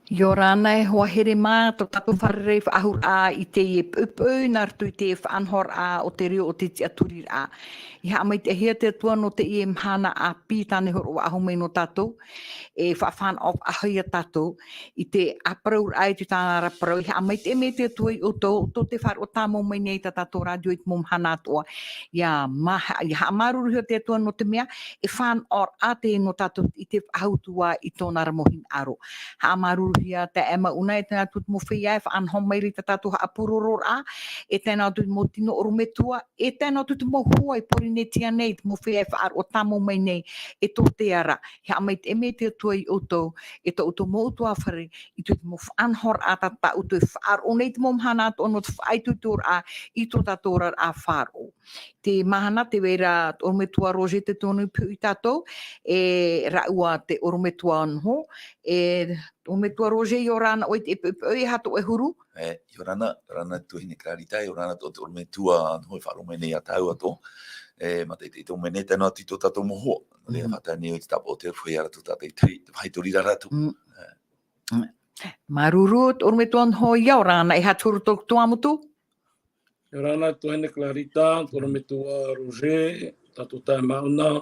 Yorana e hoa here mā, to tato wharerei whaahur a I te e pupau nartu I te whaanhor a o te reo o te aturir a. I haa mai te hea te atua no te I e mhana a pītane horo a ahumei no tatou. E whaafan of a hia tatou. I te apraur ai te tāna raparau. I haa mai te me te atua I o to te whar o tāmo mai nei ta tatou radio I te mom hana atoa. I haa maruru hea te atua no te mea. E whan or a te no tatou I te ahautua I tōna ramohin aro. Haa maruru hea te ema una e tēnā tut mo whia e whaanhong mai ri ta tatou haa pururur a. E tēnā tut mo tino orumetua. E tēnā tut mo hua I pori ne tia nei mo whia e whaar o tāmo mai nei. E tō te ara. Hea mai te me te atua I oto. E tō oto mo utua whare. I tūt mo whaanhor a tata utu e whaar. O nei te mo mhana ato ono te whaitutur a. I tō tatorar a wharo. Te mahana te wera orumetua roje te tonu pu I tātou. E raua te orumetua anho. E orumetua roje I o rana oi te e hato e huru. I o rana tuhine clarita, I o rana o te orumetua anho e wharome nei a tau ato. Ma te tō mene tēnā tito tātou moho. Le whatani o te tapa o te rwhai ara tu tātou I whaitori raratu. Maruru, orumetua anho I o rana e haturu tō tuamutu. I o rana tuhine clarita, orumetua roje, tātou tā mauna.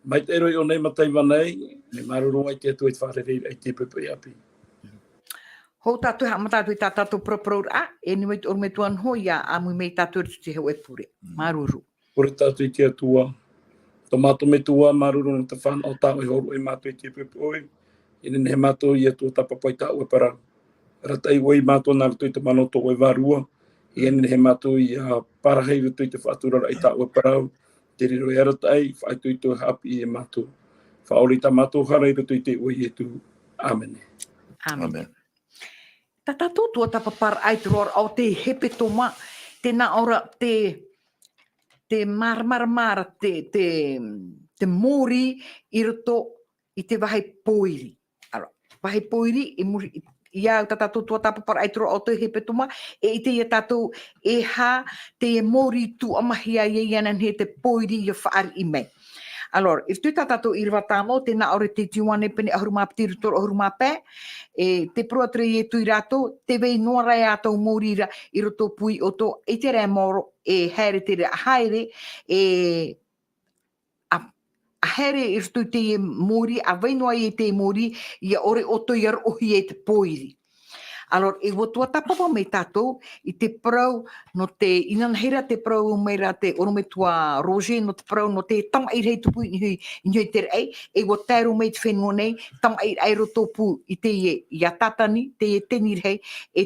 Mai te ero I o nei matai wanei, me maruru ai te atu I te wharerei ai te pupu I api. Hou tātou haa matatu I tā tātou propraur a, e ni mai te orumetua anho ia a mui mei tātou te heu e pure. Maruru. Pure tātou I te atua. Tō mātou me tua maruru no te whanau tāu I horu I mātou I te pupu oi. I nene he mātou I atua tapapai tāu e parau. Rata I wai mātou nā rutu I te manoto o e warua. I nene he mātou I parahei rutu I te whaaturara I tāu e parau. Te riro e arata ai, whaetu I tō hapi I e mātou. Whaori tā mātou harei rutu I te oi e tu. Amen. Amen. Ta tātou tua tapapar ai te roar au te hepe toma. Te nā ora te marmaramara, te mori I roto I te wahi poiri. Ara, wahi poiri I muri ia ta tātou tua tapapar ai te roar au te hepe toma. E I te ia tātou e ha te mori tu amahia I ianan he te poiri I whaari I mei. Alors, if tu tātou I rewa tāmo, te nā ore te tiwane pene ahuruma pitiru toro ahuruma pē, te proatre I tu I rato, te wei noa rai ātou mōrira I roto pui o tō, e te rea moro, e haere te rea haere, a haere I roto te mōri, a wainoa I te mōri, I a ore oto I arohi e te poiri. Alors, e wotua tapapa me tātou, I te prau, no te inanhera te prau meira te orumetua roje, no te prau, no te tamai rei tupu I hui te rei, e wotaru mei te whenua nei, tamai ai roto pu I te I a tatani, te teni rei, e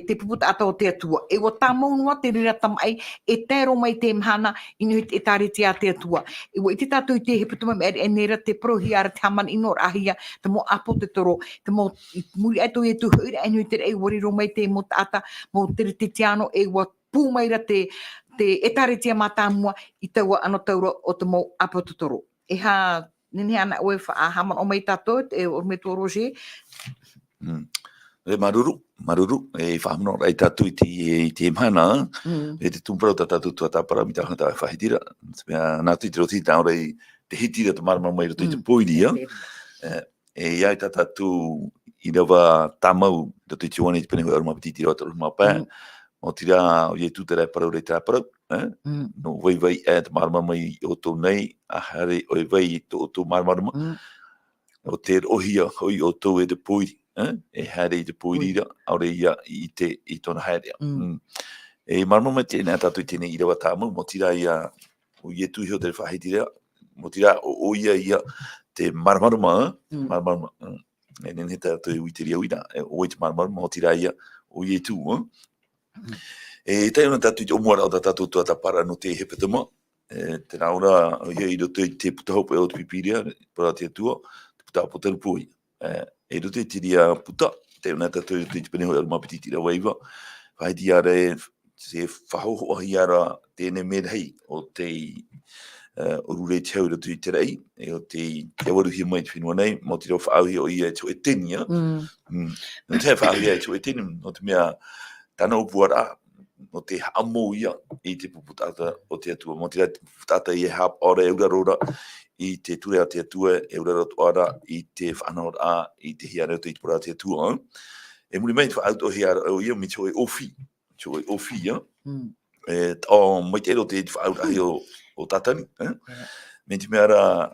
te puputa ata o te atua. E wa tā maunua te rira tamai, e tēro mai te mhana, inu e tāreti a te atua. E wa I te tātou I te heputuma me e nera te prohi ara te haman inor ahia, te mo apo te toro, te mo muri ato e tu huira, inu te rei wariro mai te mo tata, mo tere te tiano, e wa pū maira te e tāreti a mātāmua, I taua ano taura o te mo apo te toro. E ha, nini ana oe wha haman o mai tātou, e orumetua roje. Le maruru, e whahamano rai tātou I te mana, e te tūmparau tā tātou tua tāpara mi tāhana tā whahitira. Nā tui te roti tā orei te hitira te marama mai roto I te poiria. E iai tā tātou I rawa tāmau, roto I te wane I te pene hui aruma piti rao taru mapā. O tira o ie tū te rai parau rei tāparau. No wai e te marama mai o tō nei, a hare o wai o tō marama. O te ohia hoi o tō e te poiri. E haere I te poirira, aure ia I tōna haere. E marama mai tēnā tātou tēnei I rawa tāmau, mo tira ia o ie tuhi o te whahitira, mo tira o ia te maramarama, e nene tātou I te ria uira, o te maramarama, mo tira ia o ie tū. E tai ona tātou te omuara o tātou tua tapara no te hepetama, tēnā ora o ia I roto I te putahopo e o te pipiria, para te atua, te putahopo te rupoi. E rote te ria puta, te ona tātou te peneho e mapiti tira waiva, whaiti ara e se whahoho ahi ara tēne merhei o te orure te hau roto I te rei, e o te waruhia mai te whenua nei, mo te rau whaauhi o ia e tō e tenia. No te whaauhi e tō e tenia, no te mea tāna upuara, no te amo ia I te puputata o te atua, mo te puputata I e hap ora e urarora, i te ture a te atua, e urero tuara, i te whanau a, i te hiare o te pura te atua. E muri mai te whaauto hiare o ia mi tō e ofi, ia. O mai te ero te whaauto ahi o tatani. Me te meara,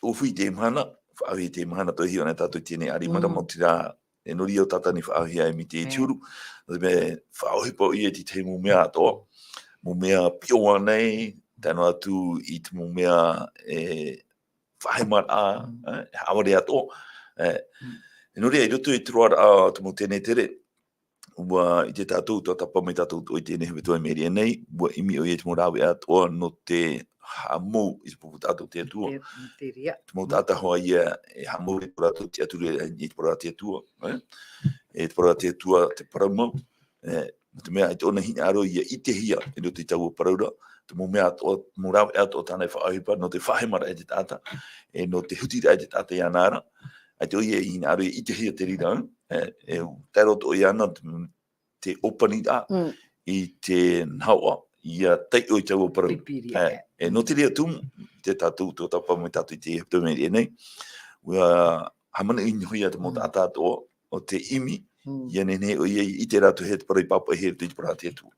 ofi te imhana, whaauhi te imhana toi hi o nei tātou tēnei ari mara mo tira, e nori o tatani whaauhi ai mi te tiuru. Me whaauhi po ia te te mu mea atoa. Mo mea pioa nei, tēnā atu i te mo mea whahemar a, haware ato. E nori e roto i turuara a te mo tēnei tere, ua i te tātou, tō tapa mai tātou o i tēnei hewe toi meri nei, ua imi o i te mo rawe atoa no te hamu i te pupu tātou te atua. Te mo tāta hoa ia e hamu i te tātou te atura i te pora te atua. E te pora te atua te paraumau. Te mea i te ona hina aro ia i te hia i roto i tau o paraura. Te mo mea mo rawe ato o tānei whaauhipa no te whahemara e te tāta. E no te hutira e te tāta i anara. Ai te oia i hina aro i te hia te rira. E te roto i ana te opanida i te naua. Ia tei o i tau o paraura. E no te rea tumu te tātou tō tapa mai tātou i te heptomeri e nei. Ua hamana i nhuia te mo tāta atoa o te imi. Ia nei o ia i te ratu he te parai papa he te para te tu.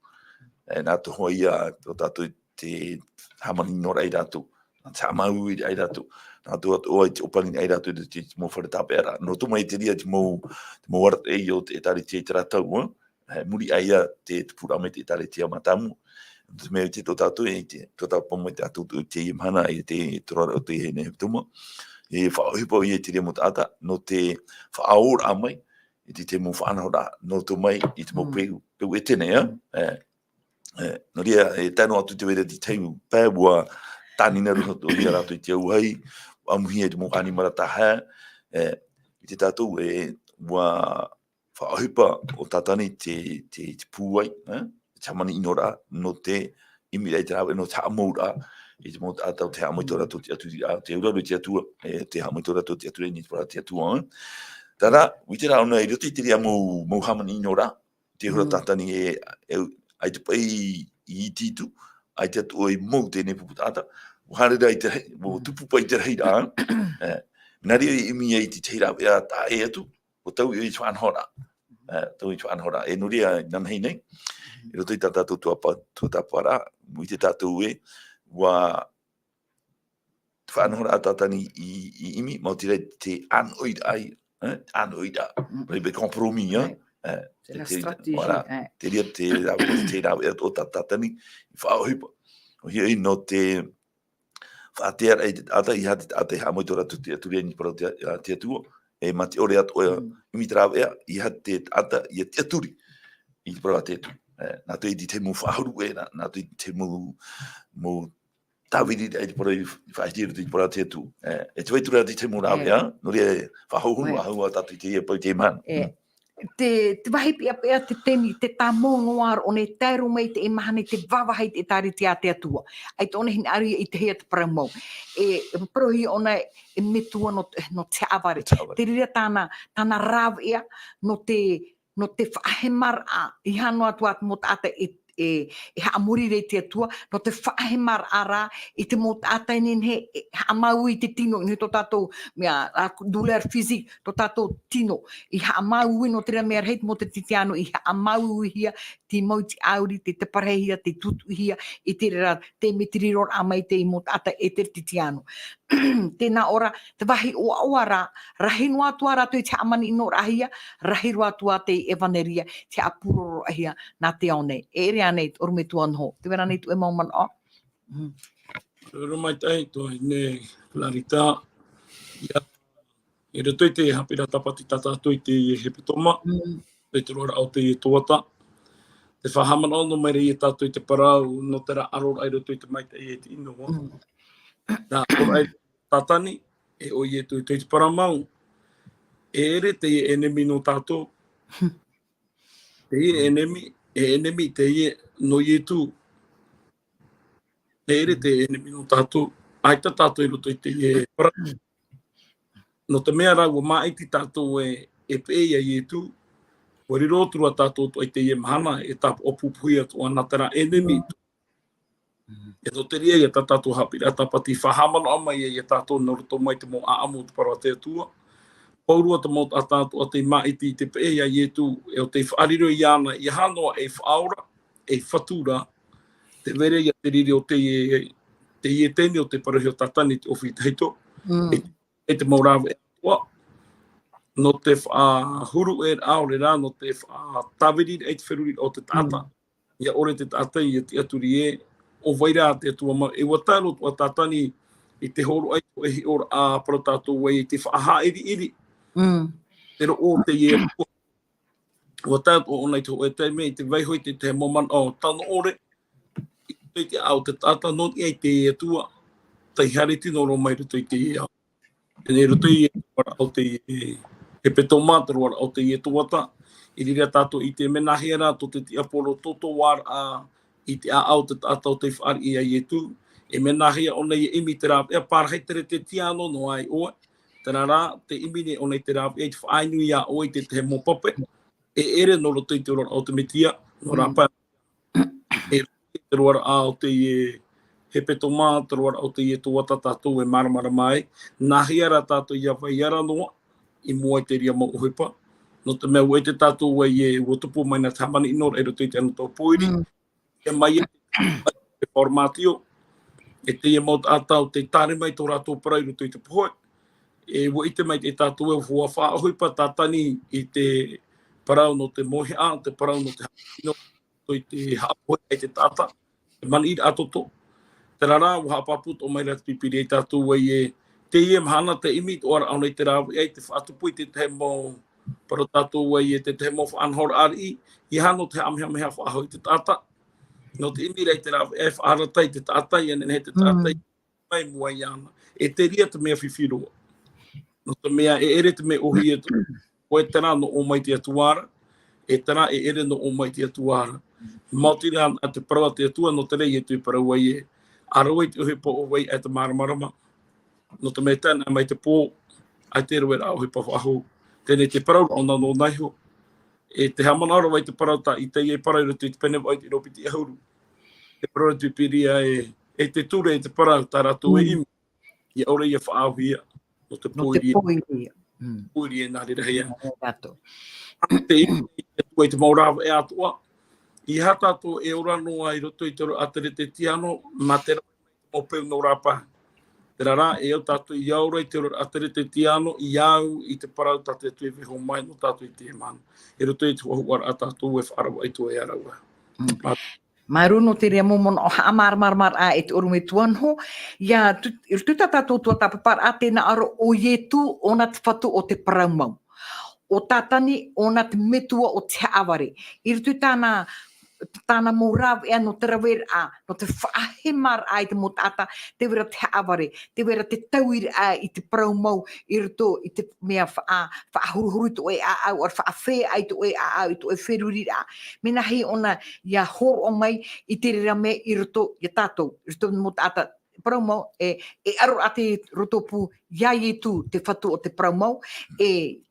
E nā to hoa ia o tātou te hamani nora i ratu. Nā te hamau i ai ratu. Nā to o te opani ai ratu te mo wharetapera. No to mai te ria te mo warat e o te tari te ratau. Muri aia te pura me te tari te amatamu. Te mea te tō tātou e te tō tātou mai tātou te imhana i te torara o te he ne tuma. E whaohipo i te ria mo tāta. No te whaora amai. I te mo whanahora no to mai i te mo peu e tēnei. No ria e tēnō atu te wera te teimu pēua tānina ruha o ria rātou i te auhai, amuhi e te mo kāni marataha. I te tātou e wā whaohipa o tātani te pūai, te hamani inora no te imi rei te rawe no te hamaura. I te mo tātou te hamaitora tō te atu te uraro te atua, te hamaitora tō te atua ni te para te atua. Tara, wite rao nei, roto i te rea mou hamani inora, te hura tātani ai te pai i titu, ai te atu oi mou tēnei puputata, wahare rei te rei, mo tupu pai te rei rā, minari i imi ei te teira wea tā e atu, o tau i whanhora, e nuri a nanhei nei, i roto i tā tātou tuatapara, mo i te tātou e, wa whanhora a tātani i imi, mau te rei te anoid ai, anoida, rebe compromis, c'est la stratégie. Voilà, te ria te rawe o tātani, i whaohipa. O hia i no te whaatea rei te ata, i hati ate hamoitora tu te aturia ni para te atua, e mati ore atu oia imi te rawea, i hati te ata, i te aturi, i te para te atu. Nā tu i te mu whahuru e, nā tu i te mu tāwiri ai te pora i whaitira te pora te atu. E te waitura te te mora awea, nori e whahauhuru ahua tatu i te ia pau te imana. Te wahipi apea te teni, te tā mongoar o ne tēru mei te imahane te wawahai te tari te a te atua. Ai te one hini ari i te hea te paramau. E prohi ona e metua no te aware. Te rira tāna rāw ea no te whaahemar a i hano atu atu mo tāta e haamuri rei te atua, no te whaahemar a rā, i te mo tātai nen he haamau i te tino, i tō tātou mea duler fizik, tō tātou tino, i haamau i no te mea reit mo te titiano, i haamau i hia, te mauti auri, te parehia, te tutu hia, i te rera, te metiriror amai te i mo tāta e te titiano. Tēnā ora, te wahi oa oa rā, rahi noa tua rātou i te amani ino rahia, rahi roa tua te evaneria, te apuroro ahia nā te ao nei. E ere anei, orume tua anho. Te wera nei tu e mauman o. Ero mai tai, toi ne Clarita. I reto i te hapira tapati tatato i te hepitoma, i te rora au te tuata. Te whahamana ono mai rei e tātou i te parau, no te ra arora ai reto i te maita i te inoa. Nā ora ai tātani, e o i e tu i te paramau, e ere te i enemi no tātou. Te i enemi te i no i e tu. E ere te enemi no tātou, ai ta tātou i roto i te i e paramau. No te mea rau o maaiti tātou e peia i e tu, o riro oturua tātou to i te i e mahana, e tāpu o pupuia to ana tera enemi. E no te ria, ia tā tātou hapira tapati whahamano ama ia tātou naruto mai te mo aamu te para te atua. Paurua te mo tātou a te maiti te pe ia ietu e o te whaariro i ana i hanoa e whaora, e whatura, te vere ia te riri o te ietene o te parahi o tatani te ofi teito, e te maurawe e atua. No te huru e aore rā, no te tawiri e te whiruri o te tata. Ia ore te tata i te aturi e, o waira te atua ma, e wataro tua tatani i te horo ai o ehi ora a para tātou wei te whaaha iri. Pero o te e atua. Wataro o nei tō e te mei te veihoi te moman o tano ore. I te au te tata non i te e atua. Tai hare tino ro mai ruto i te e au. E ne ruto i e atua o te he peto mātaru o te e tuata. I rira tātou i te menahera to te tiaporo toto war a i te au te tata o te whaari i a i tu. E menahea o nei imi te rāp. E pārheitere te tiano no ai oe. Tēnā rā, te imi ne o nei te rāp. E te whaainu i a oe te he mopape. E ere no roto i te rora o te mitia. No rāpa. E te rora a o te he peto mātaru o te e tuata tātou e maramara mai. Nā hiara tātou i a whaiara noa. I mua te ria mo uhipa. No te mea ue te tātou e e uotupu mai na tamani inor e roto i te anatou puiri. E mai e formatio. E te e maut atau te tāre mai tō rātou parai roto i te puhoi. E ue ite mai te tātou e hua wha uhipa tātani i te parau no te mohi a, te parau no te hapino, i te hapoi e te tata. E mani i atoto. Te rara u hapaput o mai rata pipiri e tātou e te ie mahana te imi o ara aunei te rāwi e te whaatupui te te mo para tātou e te mo whaanhor ari i hano te amhea whaahoi te tata. No te imi rei te rāwi e whaaratai te tata i ane te tata i mai mua i ana. E te ria te mea whiwhiroa. No te mea e ere te mea ohi e tu. O e tera no o mai te atuara. E tera e ere no o mai te atuara. Mautira a te parawa te atua no te rei e tu parawa i e. Arawai te uhipa o wei e te maramarama. No te mea tēnā mai te pō, ai te rau e rā uhipa whaho. Tēnei te parau o nā no naiho. E te hamana arawai te parau tā i te e parau tu i te pene vai te ropiti e hauru. Te parau tu piria e te ture e te parau tā rātou e imi. I aure i a whaahia. No te pōiri e. Pōiri e nāre rahia. Te imi e tua i te maurawa e atua. I hatato e ora noa i roto i te atere te tiano, ma te rau o peu no rapa. Te rara e au tātou i aura i te atere te tiano, i au i te parau tātou e tue weho mai no tātou i te mana. E roto i te wahuara a tātou e whaarawa i tue e araua. Mai runo te rea momon o haa mar a e te oru me tuanho. Ia, tuta tātou tua tapapar a tēnā aro o ietu o na te whatu o te paraumau. O tātani o na te metua o te aware. I rutu tāna moraw e no te rawera a, no te whaahemar a i te motata, te wera te aware, te wera te tauira a i te paraumau, i ruto i te mea whaahuruhuru to e a au, ar whaawhe a i to e a au, i to e wheruri a. Mena hei ona ia horo o mai i te rera me i ruto i tātou, i ruto motata, paraumau, e aro a te rotopu iai e tu te whatu o te paraumau,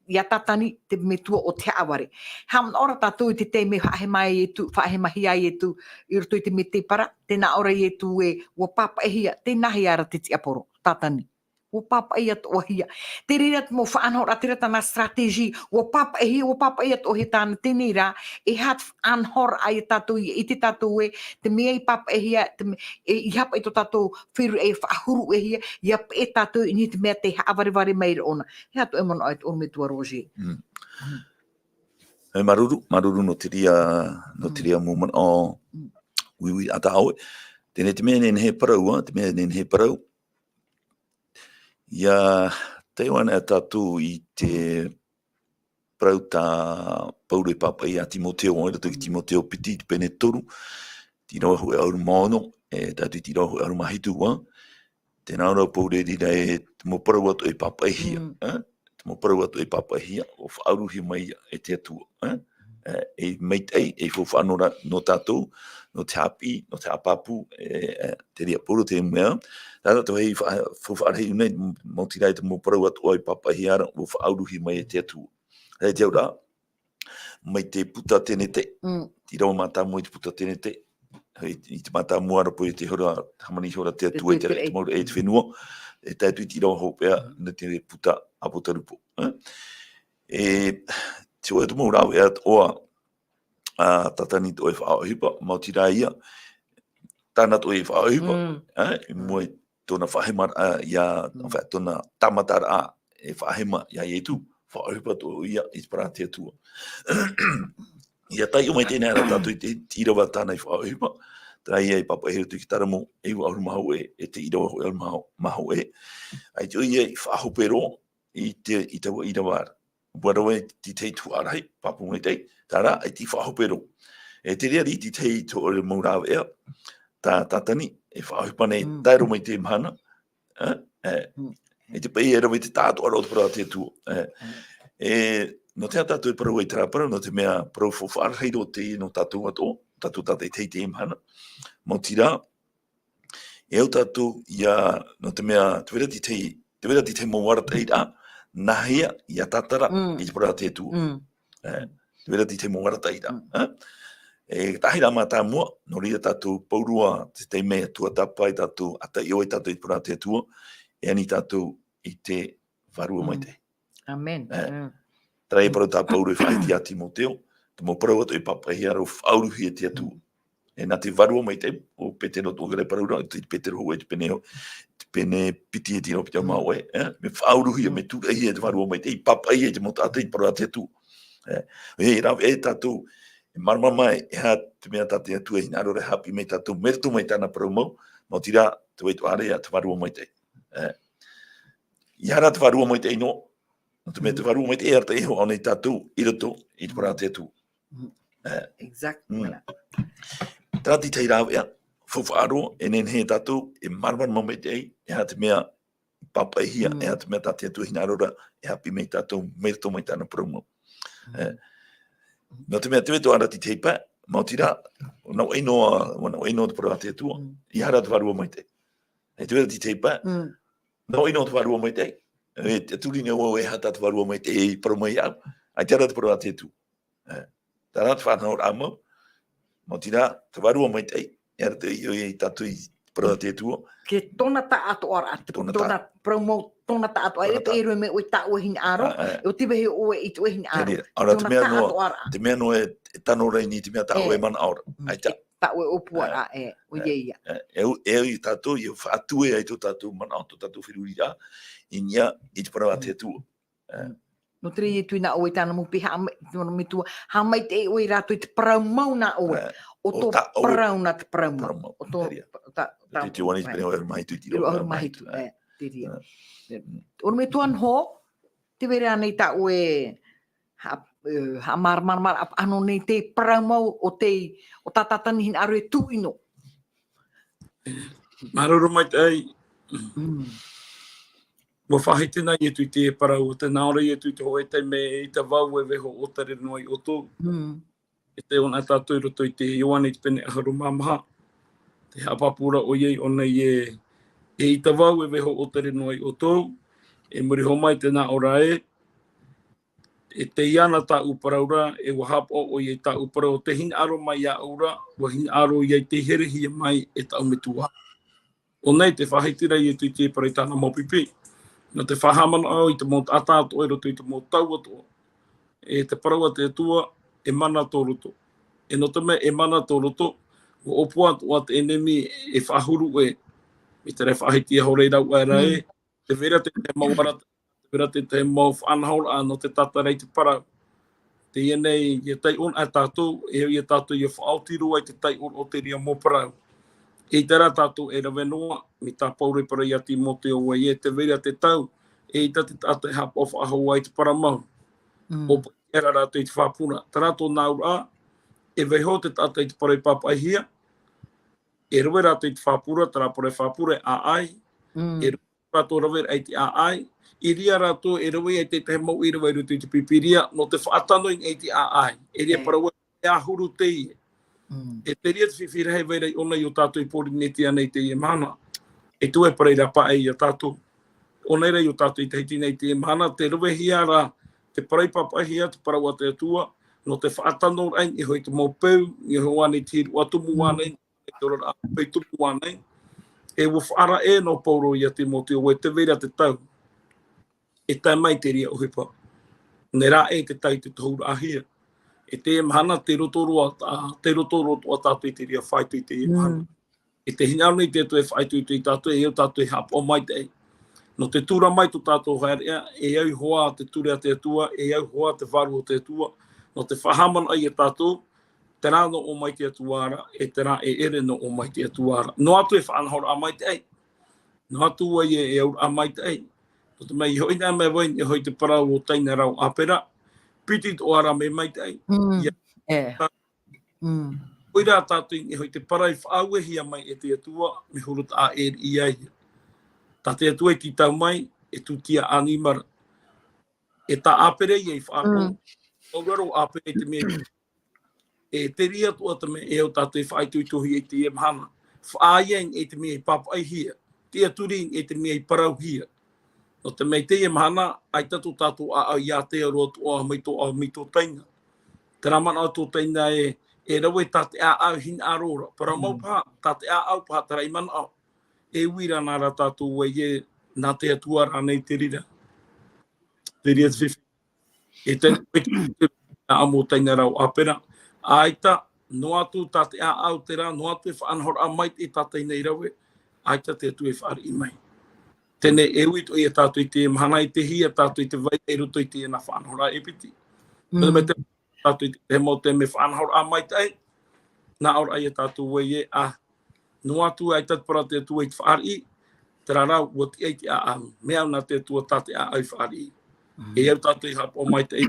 ia tatani te metua o te aware. Haman ora tātou i te te me whaahemahi ai e tu, i roto i te me te para, tēnā ora i e tu e ua papa e hia, tēnā hei ara te tiaporo, tātani. Ua papa e at o hia. Te rira te mo whaanhor a te rata na strategi, ua papa e at o hia tāna tēnei rā, e hat anhor ai tātou i te tātou e, te mea i papa e hia, i hapa i to tātou whiru e whaahuru e hia, i hapa e tātou i ni te mea te hawareware meira ona. He atu e mono ai te orme tua roji. E maruru no te ria moment o wiwi ata aue. Tēnei te mea nen he parau, Ia te wana tātou i te parau tā paure papa i a Timoteo, o rato ki Timoteo piti, te pene toru, tino hu e auru mono, e tātou tino hu e auru mahitu wa, tēnā ora paure rira e te mo parau atu e papa e hia, te mo parau atu e papa e hia, o whaaru hi mai e te atua, e meitei, e whanora no tātou, no te hapi, no te apapu, te ria poro te mea. Tātou hei whawharei unei, mauti rei te mo parau atu ai papa hiara, o whaauruhi mai e te atua. Hei te aura, mai te puta tēne te, ti rau mata mo i te puta tēne te, I te mata muara po i te hora, hamani hora te atua i te rei te maura e te whenua, e taitu i tira ho pea, na te puta apo tarupo. E te oe tu maura e at oa, tatani to e whaohipa, mautira ia, tāna to e whaohipa, i mua tōna whahema ia, tōna tamatara a, e whahema ia i tu, whaohipa to ia i te parā te atua. Ia tai o mai tēnei ara tātou i te irawa tāna i whaohipa, tā ia i papa heru tu ki taramo, e u auru maho e te irawa hoi auru maho e. Ai te ia i whahopero i te irawa ara. Warawe ti tei tuarai, papu mai tei, tāra ai ti whahopero. E te rea ri ti tei to ore maurawa ea, tā tātani, e whaohipa nei tairo mai te mhana, e te pei era mai te tātua rau para te tua. No te tātou e parau e trāpara, no te mea parau whawhara heiro te no tātou ato, tātou tātou tei te mhana. Mo tira, e au tātou ia, no te mea, te wera ti tei mawara tei rā, nahia ia tātara i te parau te tua. Te wera ti tei mawara tei rā. E tahi rā mā tā mua, no ria tātou paurua te tei mea tua tapai tātou, ata i oi tātou i te parau te tua, e ani tātou i te varua mai te. Amen. Trai parau tā pauru e whai ti a Timoteo, te mō parau atu e papahi aro whauruhi e te atu. E nā te varua mai te, o pete no tōgare parau rā, te pete roho e te pene piti e tino pita mau e, me whauruhi e me tūrahi e te varua mai te, i papahi e te mō tātai parau a te atu. E rau e tātou, e marama mai, e hā te mea tātai atu e hina arore hapi me tātou, mertu mai tāna parau mau, mau tira, te waitu are a te varua mai te. I hara te varua mai te ino, no te mea te varua mai te ea te eho au nei tātou, i roto, i te parā te atu. Exactly. Tāti tei rāu ea, whawharo, e nen he tātou, e marama mai te ei, e hā te mea papahia, e hā te mea tāti atu hina arora, e hapi mei tātou, merto mai tāna promo. No te mea te weto ara ti teipa, mau tira, nau einoa te parā te atua, i hara te varua mai te. E te wera ti teipa, nau einoa te varua mai te, e te tūrine o e hata te varua mai te e paru mai au, ai te ara te paru a te tu. Tā rā te whanau rāmau, mau tira, te varua mai te, e ara te i tatu i paru a te tu. Ke tōna ta ato ora, tōna promo, tōna ta ato, e te erue me oi ta ua hini aro, e o tiwe he oe i te ua hini aro. Te mea no e tano rei ni te mea ta oe mana aura. Ta ue opuara e o ieia. E i tātou, i whaatue ai tō tātou mana au, tō tātou whiruri rā, i nia i te parawa te atua. No te rei tui nā oe tāna mupi, ha mai te oe rātou i te parau mau nā oe, o tō parau nā te parau mau. O tō te te wani te pene oe mahitu i tiro. Oe mahitu, te ria. Oro me tuan ho, te wera nei tā oe, ha mar, ano nei te parau mau o tā tātani hin aro e tū ino. Maroro mai te ei. Mo whahi tēnā i tui te parau, te naora i tui te hoe te me i te wau e weho o tare no i oto. E te ona tātou i roto i te ioane i te pene aharu mamaha. Te hapapura o iei ona i i te wau e weho o tare no i oto. E muriho mai tēnā ora e. E te iana tā uparaura, e wahapo o iei tā uparaura. Te hin aro mai a aura, wa hin aro iei te herehi mai e tau me tua. O nei te whahitira i tui te parei tāna mopipi. No te whahamana au i te mōt ataato e roto i te mōt tau ato. E te paraua te atua e mana tō roto. E no te mea e mana tō roto, o opua atu at enemi e whahuru e. I te rei whahitia horei rau aera e. Te vera te mauara, te vera te mau whanhaura no te tatarei te parau. Te ienei, i tei on a tātou, e i a tātou i a whaotiru ai te tei on o te ria mō parau. E tera tātou e rawe noa, mi tā paure para i ati mo te oa i e te vera te tau, e i tati tātou e hapa o whaahau ai te paramau. O era rātou i te whapuna. Tā rātou nāura, e veho te tātou i te parei papaihia, e rawe rātou i te whapura, tā rāpore whapura a ai, e rātou rawe ai te a ai, i ria rātou e rawe ai te te mau i rawe rutu i te pipiria, no te whaatanoi ai te a ai, e ria paraua e ahuru te i. E te ria te whiwhira hei veirei ona i o tātou i pōri neti anei te i mana. E tu e parei rapa e i a tātou. Ona rei o tātou i te hiti nei te i mana, te rawe hiara, te parei papahia, te paraua te atua, no te whaatano ai, i hoi te mōpeu, i hoi ane te hiru atumu ane, te ora pei tupu anei, e wo whaara e no pauro ia Timoteo, we te vera te tau, e tai mai te ria uhipa. Ne rā e te tai te tohura ahia. E te mahana te rotoro a tātou i te ria whaitu i te mahana. E te hinaro i te tu e whaitu i te tātou, e au tātou e hapo mai te ei. No te tura mai tu tātou haerea, e au hoa te ture a te atua, e au hoa te varu o te atua. No te whahaman ai e tātou, te rā no o mai te atuara, e te rā e ere no o mai te atuara. No atu e whaanahora a mai te ei. No atu ai e au a mai te ei. No te mai hoi nā mai wain, e hoi te parau o taina rau apera, piti o ara me mai te ei. Oira tātou i hoi te parai whaau e hia mai e te atua, me hurut a e i ai. Tā te atua i titau mai, e tutia animara. E tā apere i ei whaako, o raro apere i te mea. E te ria tua te mea e o tātou i whaaitu i tohi e te e mahana. Whaaieng e te mea i papai hia. Te aturing e te mea i parau hia. No te mea te e mahana, ai tatu tātou a au ia te aroa tu o a mito taina. Te ramana o tō taina e rawe tate a au hin arora. Para mau paha, tate a au paha tara imana au. E uira nā ra tātou e nā te atua rānei te rira. Te ria te whiwhi. E te amo taina rau apera. Aita, no atu tate a au te rā, no atu e whaanhor a mai te tātai nei rawe. Aita te atu e whaari i mai. Tene e uito i a tātou i te mahana i te hia, tātou i te vai e ruto i te na whaanhora e piti. Me te tātou i te mo te me whaanhor a mai te ei. Nā ora i a tātou e no atu ai tatu para te atua i te whaari, te rarau ua ti ei te a au. Me au nā te atua tate a au whaari. E au tātou i hapa o mai te ei.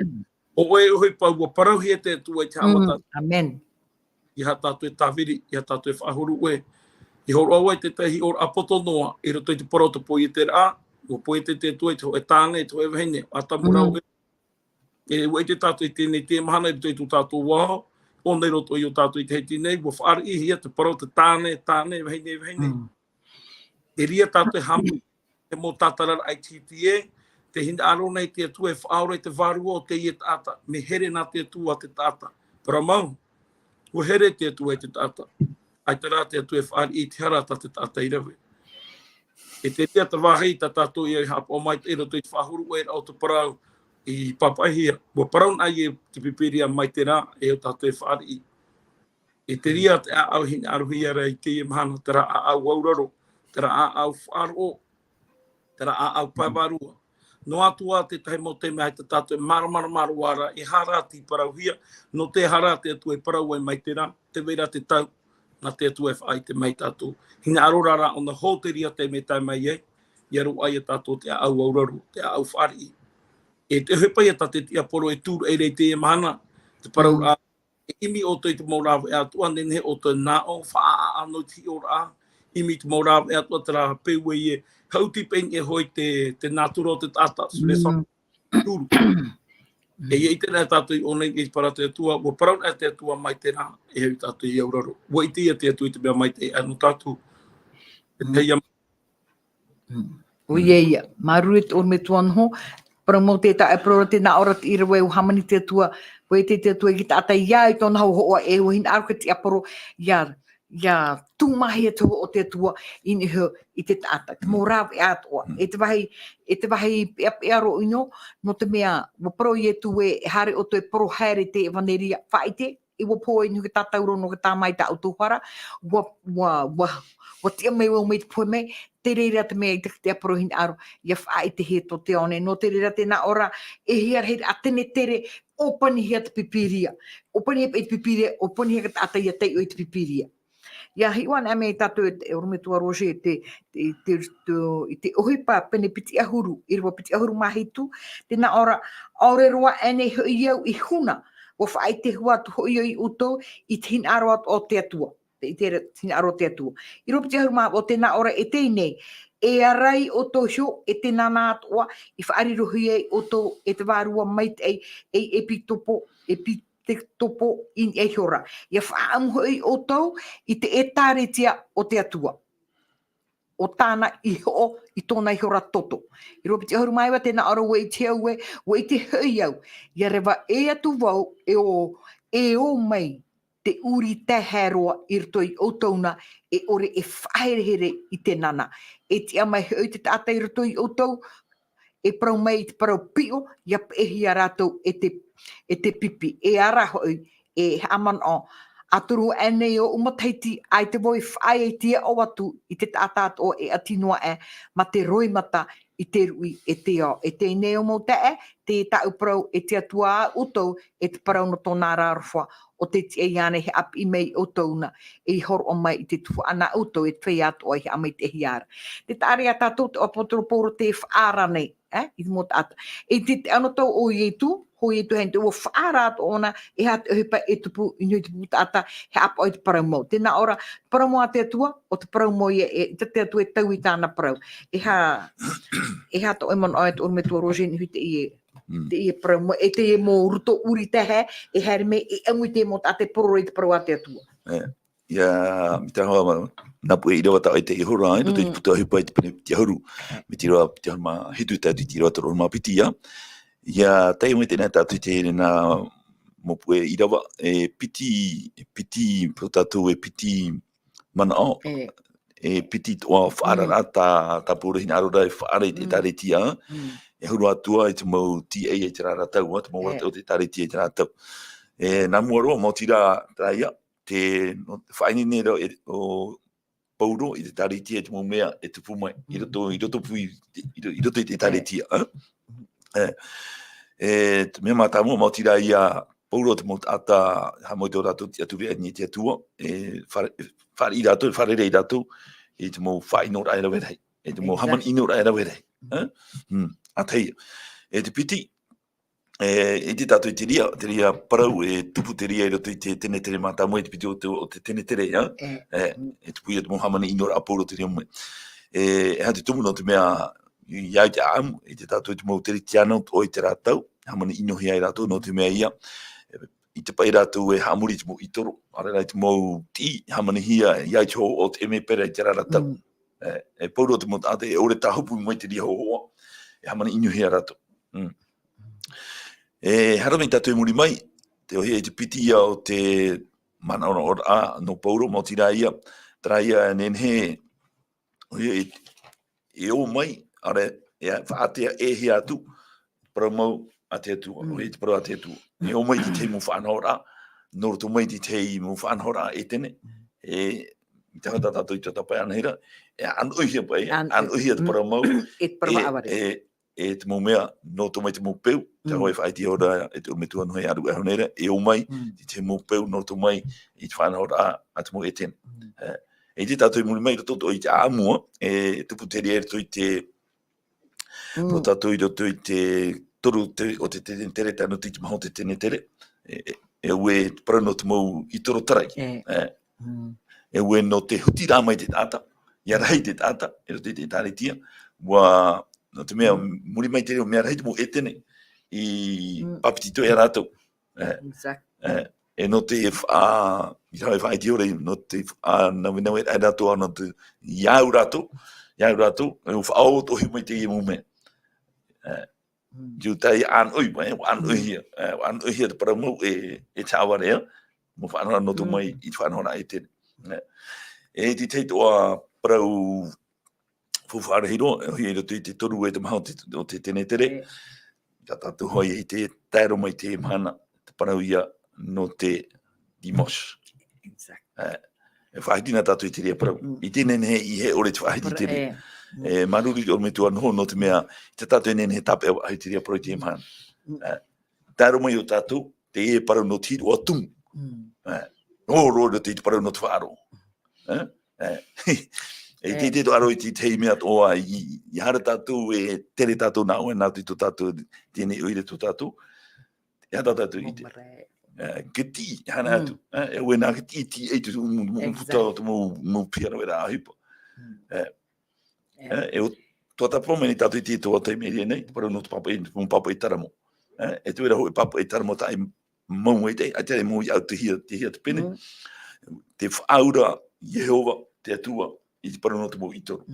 O e uhi pau ua parauhi e te atua i te hawa tātou. Amen. I ha tātou e tāwiri, i ha tātou e whaahuru ue. I horo au ai te tahi ora apoto noa, i roto i te porota po i te rā, ua po i te atua i te hoe tāne, i te hoe wahine, a tamurau e. E ua i te tātou i tēnei te mahana, i roto i tu tātou waho, o nei roto i o tātou i te heiti nei, ua whaari i hia te porota tāne, wahine. E ria tātou e hamu, e mō tātarar ITTA, te hinda aro nei te atua e whaaro i te varua o te i e tāta, me here nā te atua te tāta. Para mau, ua here te atua i te tāta. Ai te rā te atua e whaari i te hara ta te tāta i rawe. E te ria te wahei ta tātou i ai hapa o mai te roto i te whahuru e rao te parau i papahia. Ua paraun ai e te pipiria mai te rā e o tātou e whaari i. E te ria te a au hina aruhi ara i te mahana, te rā a au auraro, te rā a au whaaro, te rā a au paiwarua. No atua te tahi mo te mea te tātou e maru ara e hara ti parauhia, no te hara te atua e parau ai mai te rā, te vera te tau, na te atua e whai te mai tātou. Hina arorara o na hō te ria te me tai mai ei, i aru ai e tātou te au auraro, te au whaari. E te hepai e tate tia poro e tūru e rei te e mahana, te parau a e imi o te maurawa e atua, nene o te nao, wha anō ti o rā, imi te maurawa e atua te rā peue i e hauti pen e hoi te naturo o te tata, sule sa tūru. E i te rā tātou i onei i para te atua, ua parau e te atua mai te rā, e hau tātou i auraro. Ua i te atua i te mea mai te anu tātou. E te ia. O ia, maruru e te orme tuan ho, para mo te ta e prora te na ora te irawe u hamani te atua, ua i te atua i ki ta ata ia i tōna hau hoa e ua hina aruka te aparo, ia tūmahi e toho o te atua ini heo i te taata. Te mō rāwe e atoa. E te wahi e aro ino, no te mea, ua paro i e tu e hare o te paro haere te e vaneria whaite, i ua po e nuke tātauro no ke tāmai ta autohara, ua tia mei wau mei te poe mei, te reira te mea i te aparo hina aro, ia whaite he to te one, no te reira te na ora, e hia he a tene tere, opani hea te pipiria. Opani hea te pipiria, opani hea te ata ia tei o i te pipiria. Ia hiwan ame tātou e Orometua Roche i te ohipa pene piti ahuru, i rua piti ahuru mahitu, tēnā ora aore roa ane hoi iau i huna, o whaai te hua tu hoi iau i uto i te hin aroa o te atua, i te hin aroa te atua. I rua piti ahuru mahitu o tēnā ora e teinei, e arai o tō hio e te nana atua, i whaari rohi ei o tō e te wārua mait e pitopo, te topo in e hiora. Ia whaamu hoi o tau i te etaretia o te atua. O tāna i ho i tōna i hiora toto. I ropiti ahuru maiwa tēnā aro ue i te au ue i te hoi au. Ia rewa e atu wau e o mai te uri te heroa i roto i outouna e ore e whaerehere i te nana. E te amai hoi te tata i roto i outou, e parau mai te parau pio, ia pehi a rātou e te pipi. E ara hoi, e aman o, aturu ene o umataiti, ai te voi whae e tia o atu, i te tata o e atinua e, ma te roi mata i te rui e te o. E te neo mo te te tau parau e te atua utou, e te parau no tōna rārwha, o te tia iane he api mei outouna, e horo o mai i te tufu ana utou, e twei atu o he amai te hiara. Te tāre a tātou te opotoro te whaara nei, i te mota ata. E te ano tau o ietu, ho ietu hen te ua whaara atu ona, e hat hipa e tupu, inu te puta ata, he apa o te parau mau. Tēnā ora, parau mau a te atua, o te parau mau e te atua e tau i tāna parau. E ha to e man oet o me tua rojen hui te i e parau mau, e te e mō ruto uri te he, e here me e angui te mota a te pororo i te parau a te atua. Ia, mi te hoa napu e irawa tau e te ihora, no te puta hipa i te pene te hauru, me te roa te harma hitu tau te roa taro ma piti ia. Ia, tei mo te nā tātou te here nā mopu e irawa, e piti, potatu e piti mana o, e piti toa whaarara tā pōra hina arora e whaara i te tare tia, e huru atua i te mau tia e te rara tau, te mau rata o te tare tia i te rara tau. E nā mua roa, mo tira traia, te whaini nera o pauro i te tare tia te mau mea e te pumai, i roto i te tare tia. Te mea mata mua, mo tira ia pauro te mau ata hamoi tō rato te atu rea ni te atua, e whare i rato, whare rei rato, e te mau whaino raera werei, e te mau haman ino raera werei. A teia. E te piti, e te tātou i te ria parau, e tupu te ria i roto i te tene tere mata mo, e te piti o te tene tere, e tupu i te mau haman ino raera pauro te ria mo. E ha te tumu no te mea, iau te aamu, e te tātou i te mau tere tiana o i te rātau, haman ino hia i rātou no te mea ia, i te pai rātou e hamuri te mau itoro, arera i te mau ti, hamani hia, iau te ho o te eme pera i te rātau. E pauro te mau tātou, e ore tā hupu mai te ria hoa, e hamani ino hia rātou. E haramei tātou e muri mai, te ohia i te piti ia o te mana ora ora a, no pauro, mo tira ia, tra ia nenhe, ohia e o mai, are, e whaatea e hea atu, parau mau a te atua, ohia te parau a te atua. E o mai ti te mu whanora, noro tu mai ti te mu whanora e tene, e i tangata tātou i te tapai anahira, e an uihia pai, an uihia te parau mau, e te mau mea, no to mai te mau peu, te hoi whaiti ora e te umetua no hei aru e honera, e o mai, te mau peu, no to mai, i te whanora a te mau e tene. E te tātou i muri mai, roto i te āmua, e tupu te rea roto i te, no tātou i roto i te toru o te tene tere, tano te maho te tene tere, e ue parau no te mau i toro tarai. E ue no te huti rā mai te tāta, ia rai te tāta, e roto i te tāre tia, wa no te mea, muri mai tere o mea rai te mau e tene, i papitito e rātou. E no te i rau e whae te ore, no te nawe e rātou, no te iau rātou, e o whaau tohi mai te i mume. Jiu tai an ui mai, an uihia te parau mau e tāwa rea, mo whanora no tu mai i whanora e tene. E te te toa parau fuwhara hiro, e roto i te toru e te maho o te tene tere, ka tātou hoi i te taero mai te mana, te parau ia no te dimos. E whahitina tātou i te rea parau. I tēne he i he ore te whahiti te rea. E maruri o me tua noho no te mea, te tātou e nene he tape ai te rea parau i te mana. Taero mai o tātou, te e parau no tiro o tumu. O rōra te parau no te wharo. E te to aro i te tei mea toa i hara tātou e tere tātou nā ue nā tito tātou tēne uire tō tātou. E hata tātou i te. Ke ti, hana atu. E ue nā ke ti e tu puta o te mou piara wera ahipa. E o tō tāpau meni tātou i te toa tei meri nei, parau no te papa i taramo. E tu era hoi papa i taramo tai mau e te, a te mau i au te hia te pene. Te whaura Jehova, te atua, i te parau no te mau itoro.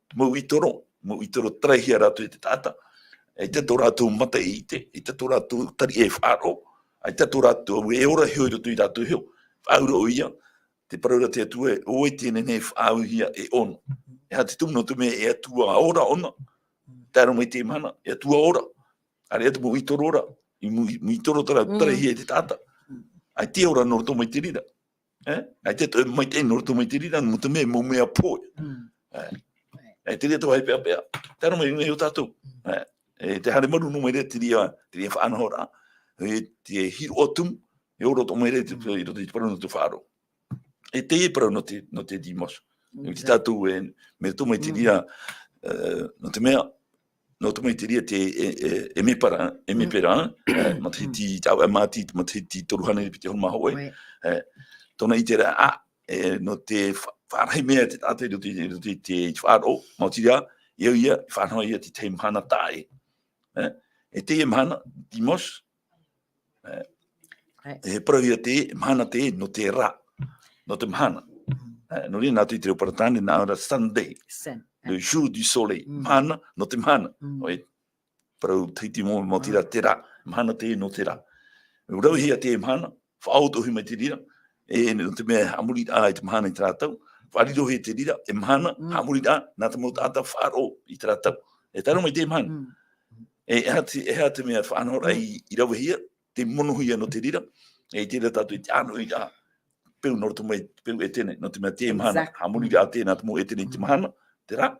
Te mau itoro traihia rātou i te tāta, e te tō rātou mata i te tō rātou tari e whāro, e te tō rātou e ora heo i roto i rātou heo, whauro ia, te paraura te atua e oi tēne nei whaau hia e ono. E ha te tumno tu me e atua ora ona, tēra mai te mana, e atua ora. Are atu mo i toro ora, i mui toro tara hia e te tata. Ai te ora noro tō mai te rira. Ai te tō mai te noro tō mai te rira, mo te me mo mea pōi. Ai te ria tō hai pēa. Tēra mai ngai o tātou. E te hare maru no mai rea te ria whaanahora. E te hiro otum, e oro tō mai rea te parau no te whaaro. E te e parau no te dimos. E te tātou e me tō mai te ria, no te mea, no tō mai te ria te e me pera, ma te ti tau e māti, ma te ti toruhane pite hon maho e. Tōna i te rea no te whārai mea te tātou no te whaaro, ma te ria, iau ia, whanau ia te te mhana tāe. E te e mhana, dimos, e parau ia te mhana te no te rā, no te mhana. No ria nātu i te reparatane nā ora Sunday, le jour du soleil, mhana no te mhana. Oi, parau teiti mo tira te rā, mhana te no te rā. Urau hia te mhana, whaotohi mai te rira, e no te mea hamuri a i te mhana i te rātau, whariro he te rira, e mhana, hamuri a, nā te mo tāta whāro i te rātau. E taro mai te mhana. E hea te mea whanora i rawa hia, te monohia no te rira, e te rira tātou i te anu i a, peu noro tu mai, peu e tene, no te mea te mahana, hamuri a tēnā te mo e tene i te mahana, te rā.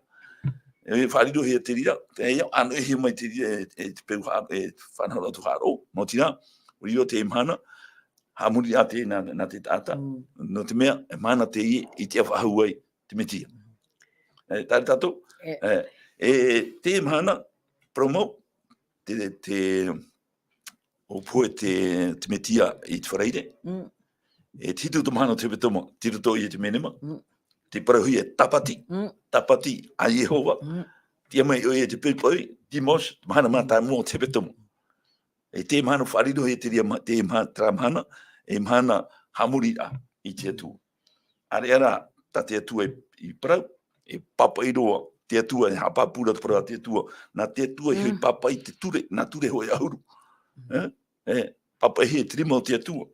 E whariro hea te rira, te ea, anu e hea mai te rira, e te peu e whanora tu haro, no tira, riro te mahana, hamuri a tēnā nā te tāta, no te mea, e mahana te i te awhahuai, te metia. Tāre tātou, te mahana, promo, o poe te metia i te whareire, e titu tu mahana te petoma, titu tō i te menema, te parahui e tapati a Yehova, tia mai oi e te pēpoi, dimos, mahana mātai mō te petoma. E te mahana wharido e te mahana, e mahana hamuri a i te atu. Are ara, ta te atu i parau, e papa i roa, te atua, e hapapura te parau te atua, nā te atua i hoi papa i te ture, nā ture hoi ahuru. Papa i he trima o te atua.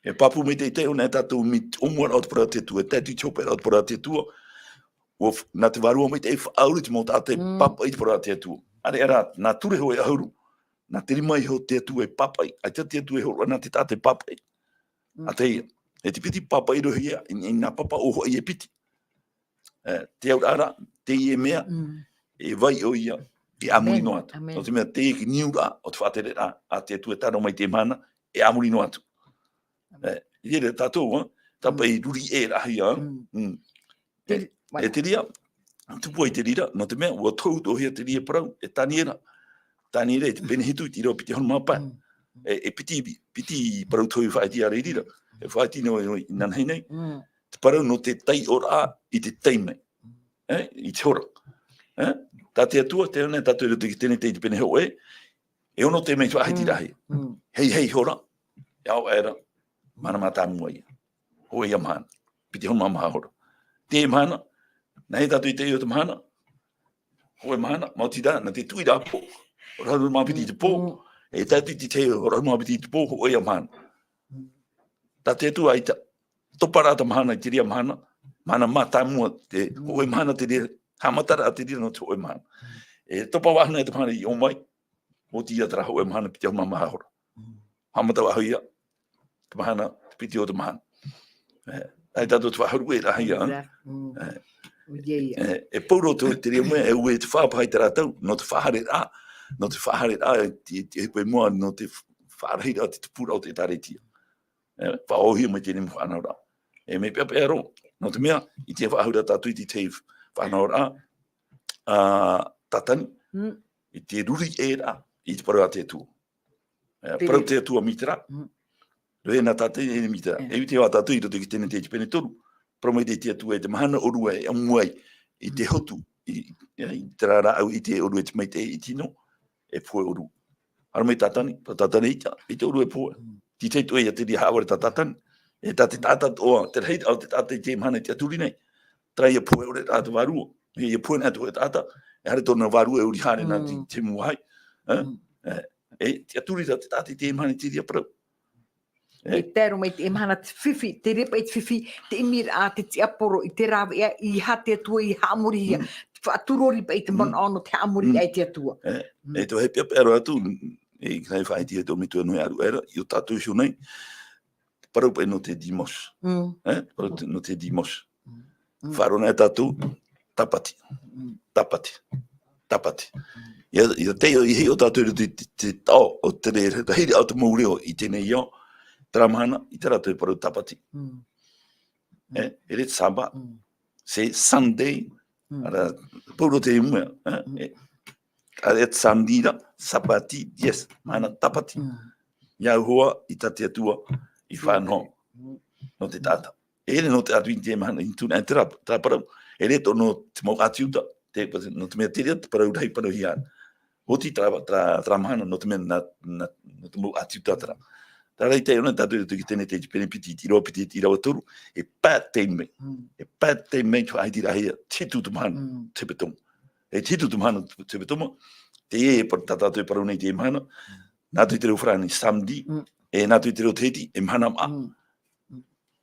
E papu me te teo nā tātou mit omua o te parau te atua, tātou chope o te parau te atua, o nā te warua me te e whaauru te mō tātou papa i te parau te atua. Are ara, nā ture hoi ahuru, nā te rima i ho te atua e papai, ai te atua e horo nā te tātou papai. A te ia, e te piti papa i rohi ia, i nā papa o hoi e piti. Te au ara, te i e mea, e vai o ia, e amuri no atu. O te mea, te e ki niura o te whatere rā, a te atua e taro mai te mana, e amuri no atu. I ere tātou, tapa i ruri e rahi a. E te ria, tupua i te rira, no te mea, ua tau tohia te ria parau, e taniera. Taniera e te penehitu i te reo piti honu māpai. E piti parau tau i whaiti a rira. E whaiti no i nanhei nei. Te parau no te tai ora i te taimei. I te hora. Tā te atua, te ona, tātou i te tene te pene heo e ono te mei whaiti rahi. Hei hora, iau era, mana mata mua ia. Hoi a mahana, piti honu maha hora. Te mahana, na he tātou i te o te mahana, hoi mahana, mauti rā, na te tui rā pō. Oraru mapiti te pō, e tātou i te te oraru mapiti te pō, hoi a mahana. Tā te atua i ta, toparata mahana i te ria mahana, mana mata mua, te hoi mahana te ria, hamatara a te ria no te hoi mahana. E topa wahana e te mahana i omai, o ti atara hoi mahana piti honu maha hora. Hamata wahuia, te mahana, te piti o te mahana. Ai tātou te whaharu e rahi a. E pauro te ria mea, e ue te whāpai te rātau, no te whahare rā, te hepe mua, no te whahare rā, te pura o te taretia. Whaohia mai tēne whanau rā. E me pia pia ro, no te mea, i te whahura tātou i te whanau rā, tatani, i te ruri e rā, i te parau a te atua. Parau te atua mitera, rei nā tātou e mitera. E te wā tātou i roto ki tēne te pene toru, parau mai te atua e te mahana orua e amuai, i te hotu, i te rara au i te oru e te mai te i tino, e poe oru. Hara mai tātani, tātani i te oru e poe. Ti te tue i te ria haware tātani, e tā te tātat oa, te reit au te tātai te mahana i te aturi nei, trai e poe ore tātu warua, e poe nā tu e tāta, e hare tōna warua e uri hare nā te muahai, e te aturi tā te tātai te mahana i te ria parau. E tēro mai te emahana te whiwhi, te repa i te whiwhi, te imir a te tiaporo i te rawa ea i hate atua i haamuri hia. Whaaturori pa i te mana ono te haamuri ai te atua. E to he pia pero atu, e kai whai tia to mitu anui aru era, i o tatu isu nei, parau pa no te dimos. Parau no te dimos. Wharona e tatu, tapati. Ia teo i hei o tatu te tau o te re, hei au te maureo i tēnei iau, Tramana, i te ratu e parau tapati. E re saba, se Sunday, ara, pauro te imua, Are Sandira, Sapati, yes, mana tapati. Ia hoa i tate atua i whanho. No te tata. Ere no te atu i te mana i tūna e te rapa. Tā parau. Ere to no te mau atiuta. No te mea te rea te parau rei parau hian. Hoti tra mana no te mea no te mau atiuta tara. Tā rei te ona tātou i tēne te penepiti i roa piti i rawa turu. E pāt te mei. E pāt te mei tu aiti rahia. Titu tu mana te betonga. E titu tu mana te betonga. Te e tātou e parau nei te mana. Nātu i te reo whrani samdi. E nātu i te reo teti e mana maa.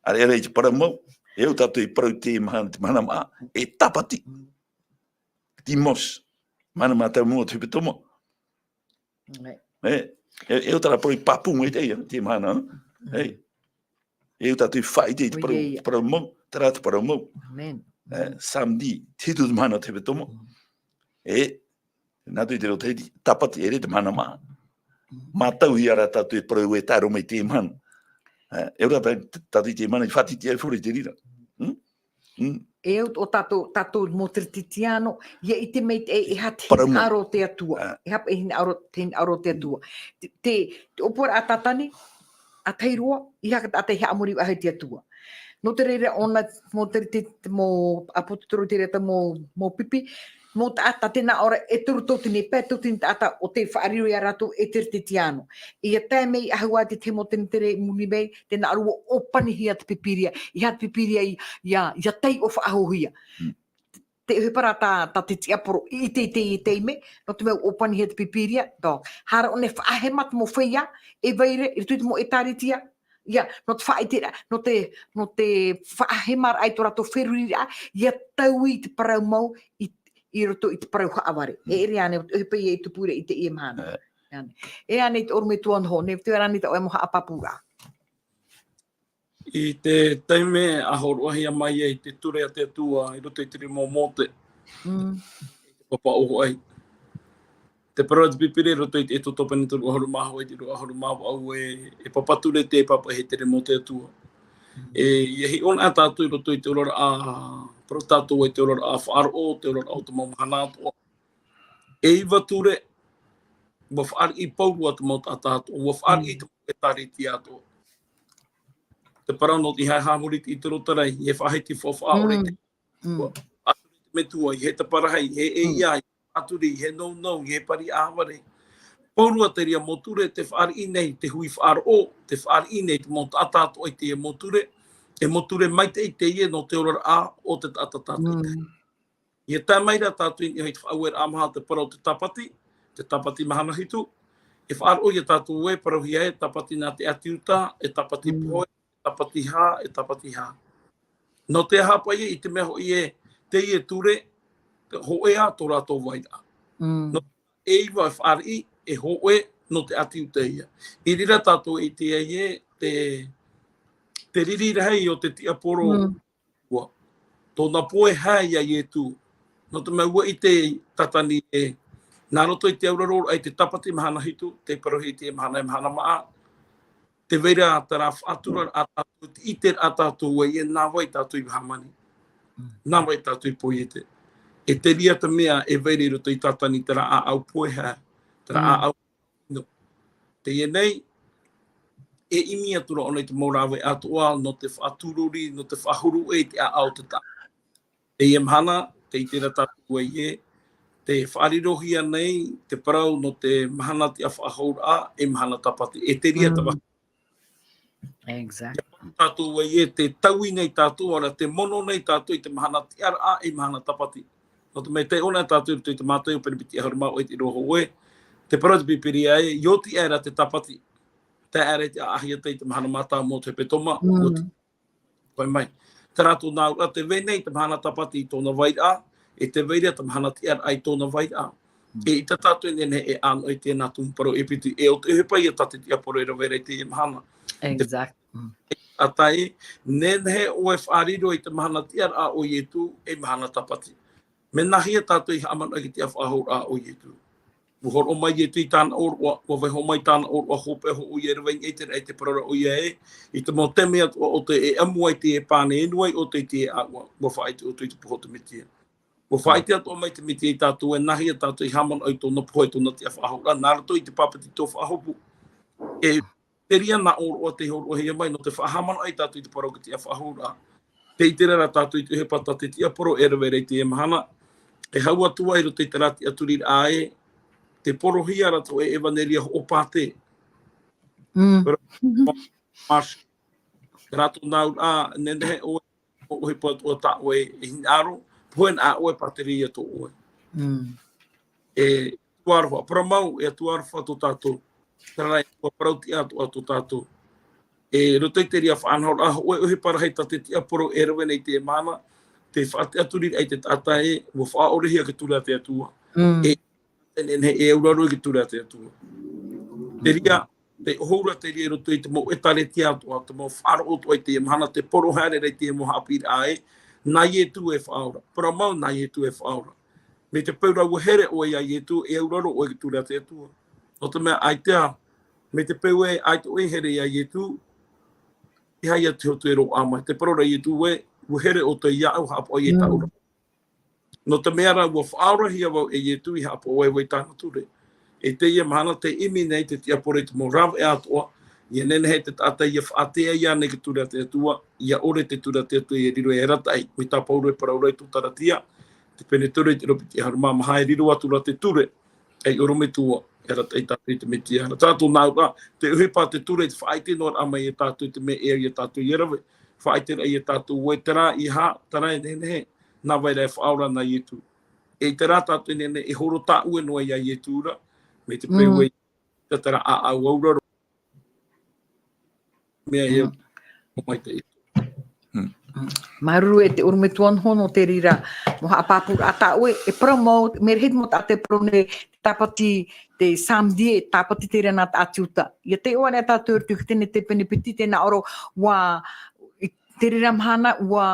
Are ere i te parau mau. E au tātou i parau te mana maa. E tapati. Timos. Mana maa tau mua te betonga. E au tara parau i papunga i te mana. E au tātou i whai te parau mau. Tara te parau mau. Samdi. Titu te mana te betonga. E nātu i te reo teiti, tapati ere te mana maa. Mātau hi ara tātou e parau e tāro mai te mana. E ora tātou i te mana i whati te ai fure te rira. E o tātou mō trititiano, ia i te mei e hati hin aro te atua. E hapa e hin aro te atua. Te opora a tatani, a teiroa, i haka a te haamuri ahai te atua. No te reira ona mō apotutoro te reita mō pipi, mō te ata tēnā ora e turu tō tēne pē tō tēne ata o te whaariro i arato e te tiano. Ia tēi mei ahua te te mō tēne tere muni mei, tēnā arua opani hia te pipiria, i hea te pipiria ia tei o whaahohia. Te hupara tā te tiaporo i te me, no te meu opani hia te pipiria, hara o ne whaahemat mō whaia, e veire, i tuiti mō e tāritia, ia, no te whaitira, no te whaahemar ai tō rato wherurira, ia tau i te parau mau i roto i te parau haaware. E ere ane, e pei e tupure i te ie mahana. E ane i te orume tuan ho, ne te arani ta oe moha apapura. I te teime a horoahia mai e te ture a te atua, i roto i te rimo mote. Te papa oho ai. Te parau te pipire, roto i te topeni turu ahoru maho i te ru ahoru maho au e papature te papa he te rimo te atua. E hi ona a tātou i roto i te orora a pro tātou e te orora a whaaro, te orora au te mamahana atua. E iwa ture, wa whaari i paurua te mauta a tātou, wa whaari i te mauta e tariti atua. Te parau no i hai haamuriti i te rotarai, he whahiti whawhaore te aturi te metua, he te parahai, he e iai, aturi, he nou, he pari āware. Paurua te ria moture, te whaari i nei, te hui whaaro, te whaari i nei, te mauta a tātou i te e moture, e moture mai te i te ie no te orara a o te tata tātou. Ia tā maira tātou i hei te whauer amaha te parau te tapati mahana hitu. E whaaro i a tātou e parau hi e tapati nā te atiuta, e tapati poe, e tapati ha. No te hapa i te mea hoi e te ie ture, ho e a tō rātou waira. No e iwa e whaari e ho e no te atiuta ia. I rira tātou i te ie te riri rei o te tiaporo ua. Tōna poe hai a ietu. No te maua i te tatani e nā roto i te auraroro ai te tapati mahana hitu, te parohi te mahana maa. Te veira te rā whaatura a tātou, i te a tātou e nā wai tātou i hamani. Nā wai tātou i poe te. E te ria te mea e veire roto i tatani te rā a au poe hai. Te rā a au no. Te e nei, e imi atura ona i te morawe atua, no te whaatururi, no te whahuru e te a au te tā. Te i mahana, te i te ratatu e te whaarirohia nei, te parau no te mahana te a whahaura e mahana tapati. E te ria tawa. Exactly. Tātou e te taui nei tātou, ora te mono nei tātou i te mahana te ara a e mahana tapati. No te mei te ona tātou i te mātou, penipiti a harumau e te roho oe. Te parau te pipiri e, ioti era te tapati. te are te ahia te mahana mata mo te petoma, pai mai. Te ratu nā ura te venei te mahana tapati I tōna waira, e te veira te mahana te ar ai tōna waira. E I te tatu nene e ano I tēnā tumparo e piti e o te hepai e tate te aporo e rawere te e mahana. Exact. A tai, nene o e whaariro I te mahana te ar a o ietu e mahana tapati. Me nahi e tātou I hamana ki te awhahor a o ietu. Uhor o mai ietu I tāna orua, o vai ho mai tāna orua hope ho o iereweng e te parara o ie I te mo teme atua o te e amu ai te e pāne enuai o te e aua, mo whaite o te poho te mitia. Mo whaite atua mai te mitia I tātou e nahi e tātou I hamana ai tōna poho I tōna te awhahora, nārato I te papati tō whahopu. E teria na orua te horo hea mai no te whahamana ai tātou I te parau ki te awhahora. Te iterera tātou I te he pata te tia poro e rewere te e mahana. E hau atua I roto I te rati aturi ae, te porohia rato e evaneria o pāte. Mas, rato nau a nenehe o he patu o ta oe e hinaro, poen a oe pateria to oe. E tuarwa, paramau e tuarwa to tato, tarai o parauti ato ato tato. E roto I te ria whanhor a oe he parahei tate tia poro e rewene I te mana, te whate aturi ai te tatae, o whaorehia ke tura te atua. E e uraro ki tura te atua. Te ria, te ohura te ria roto I te mo e tare te atua, te mo wharo oto ai te mahana, te poro haere rei te mo hapir ae, nai e tu e whaora. Para mau nai e tu e whaora. Me te peura ua here o e ai e tu, e uraro o ki tura te atua. O te mea ai tea, me te peu e ai to e here ai e tu, I hai a te hotu e ro amai. Te parora I e tu e, ua here o te iau hapo ai e taura. No te mea ua whaora hia wau e ietu I hapo oe wai tāna ture. E te ia mahana te imi nei te tia pore te mo rawa e atoa, ia nenehe te tata ia whaatea ia nei ki tura te atua, ia ore te tura te atua I riro e ratai, mi tā pauro e parauroi tu taratia, te pene ture te ropi te haruma maha e riro atu ra te ture, e orome tua, e ratai tātou te me tia. Tātou nāu rā, te uhipa te ture te whaite noa amai e tātou te me e tātou I rawe, whaite ra I tātou ue te rā I hā, tarai nenehe, nā vai rai whaora na ietu. E te rā tātou nene e horo tā ue noa I a ietu ra, me te peu e te tara a au auraro. Mea e o mai te ietu. Maruru e te urume tuan hono te rira, mo haapapura a tā ue, e promo, me rehit mo tā te prone, tāpati te samdie, tāpati te rena tā atiuta. Ia te oane a tātou urtuk tene te penipiti, tēnā oro, wa te rira mahana, wa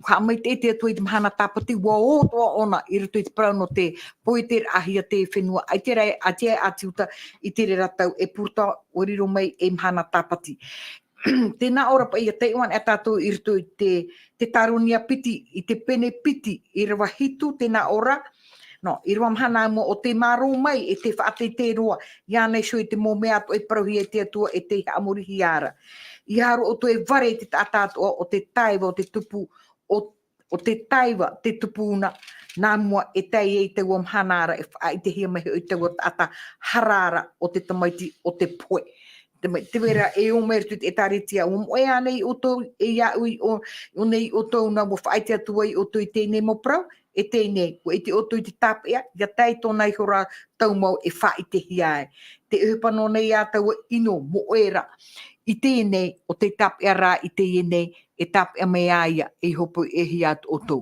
ha mai te atua I te mahana tāpati, wa o toa ona I roto I te parau no te poeter ahia te whenua. Ai te rai atia atiuta I te rera tau e purta o riro mai e mahana tāpati. Tēnā ora pa ia te iwan e tātou I roto I te taronia piti, I te pene piti, I rawa hitu tēnā ora. No, I rawa mahana mo o te maro mai e te whaate te roa. Ia nei sho I te mō mea ato e parauhi e te atua e te amurihi ara. I haro o to e ware te tātātua o te taiwa o te tupu o te taiwa, te tupuna, nā mua e tei e te wam hanara e te hia mehe o te ata harara o te tamaiti o te poe. Te wera e o meru te taritia o moe anei o tō e iau o nei o tō na mo whaite atua I o tō I tēnei mo prau, e tēnei, ko e te o tō I te tāpea, ia tei tōnei hora taumau e whaite hiae. Te uhupano nei a taua ino mo era. I tēnei o te tāpea rā I tēnei e tāpea mea ia e hopo e hiat o tō.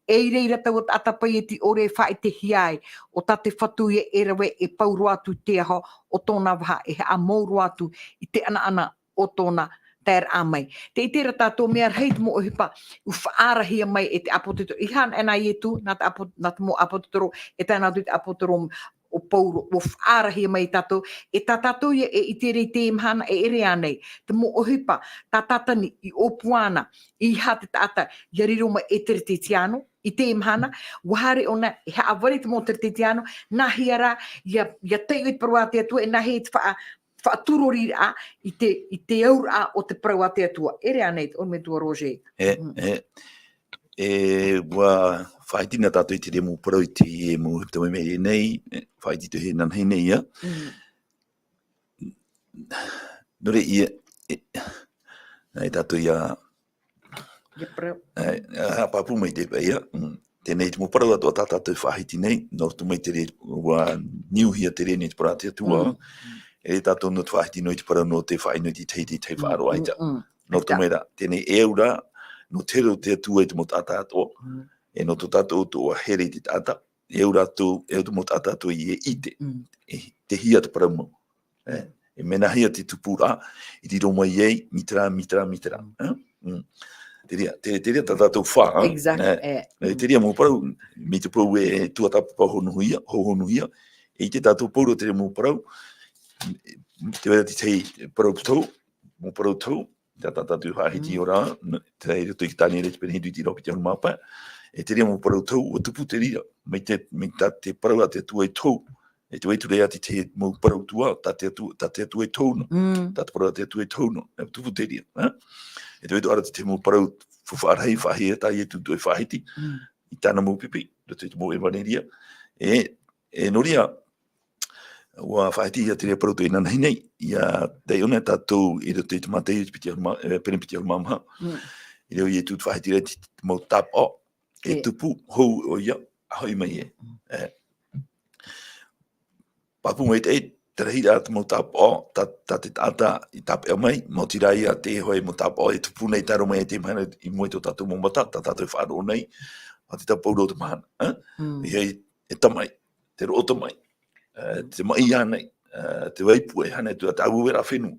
E reira tau o atapai e ti ore whae te hiai o tate whatui e rawe e pauru atu te aho o tōna waha e a mauru atu I te ana o tōna tēr amai. Te itera tātou mea reit mo ohipa u whaarahia mai e te apototoro. I han ena I etu, nā te mo apototoro, e tēnā tu te apototoro o pauro, o whaarahia mai tātou. E tā tātou e itere te imhana e ere anei. Te mo ohipa, tā tātani I opuana, I ha te tāta, ia riro mai e tere te tiano, I te imhana, wahare ona, e ha awari te mo tere te tiano, nā hiara, ia teiu I te parua te atua, e nā he te whaaturori a I te aura o te parua te atua. Ere anei, o me tua Roger. Wa whaitina tātou I te remo parau I te e mo hipta mai mei nei, whaiti te he nan hei nei ia. Nore ia, nei tātou ia, hapapu mai te pēia, tēnei te mo parau atua tātou whaiti nei, nor tu mai te re, wa niuhia te re nei te parau te atua, e tātou no te whahiti no te para no te whai no te teiti te whaaro aita. No te mera, tēnei e ura, no te reo te atua e te mo tāta ato, e no te tātou to a here te tāta, e ura tu, e te mo tāta ato i e ite, te hia te para mo. E mena hia te tupura, i ti roma i ei, mitra. Te rea ta tātou wha. Exactly. Te rea mo parau, me te parau e tuatapa hohonuhia, e te tātou pauro te rea mo parau, te wera te parau tau, mo parau tau, te tātou hahiti o rā, te rea to i tāne re te pene hidu i ti ropi te mapa, e te rea mo parau tau, o tupu te rea, me te parau a te tua e tau, e te waitu rea te mo parau tua, ta te tua e tau no, ta te parau a te tua e tau no, e tupu te rea, e te waitu ara te mo parau, whawharhei, whahea, ta i e tutu e whahiti, i tāna mo pipi, te mo e waneria, e noria, ua whahiti ia te rea parau tu e nana hinei, ia te ona tātou i te matei, pene piti almamha, i reo i e tutu whahiti rea te mo tap o, e tupu, hou o ia, ahoi mai e. Papu mai te hira te mo tap o, ta te tata i tap e mai, mo tira ia te hoi mo tap o, e tupu nei taro mai e te mahana i moe to tātou mo mata, ta tātou whaaro nei, a te tapauro te mahana. E tamai, te roota mai, te mai hanei, te waipu e hanei tu a te awu wera whenu.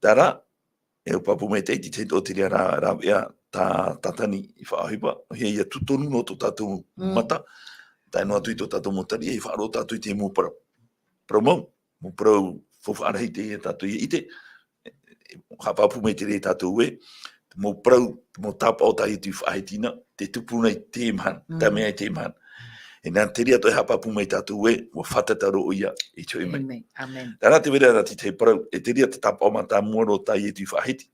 Tara, e o papu mai te te o te rea rā wea, ta tatani i whaahipa, hea ia tutonu no to tātou mata, tai no atu i to tātou motari, e whaaro tātou i te mo parau. Parau mo parau whawharei te e tātou i ite, hapapu mai te re tātou e, mo parau, mo tapa o tai tu whahetina, te tupu nei te man, ta mea te man. E nā te rea toi hapapu mai tātou e, mo whatataro o ia, i tui mai. Tara te wera rati te parau, e te rea te tapa o mata muaro tai e tu whaheti.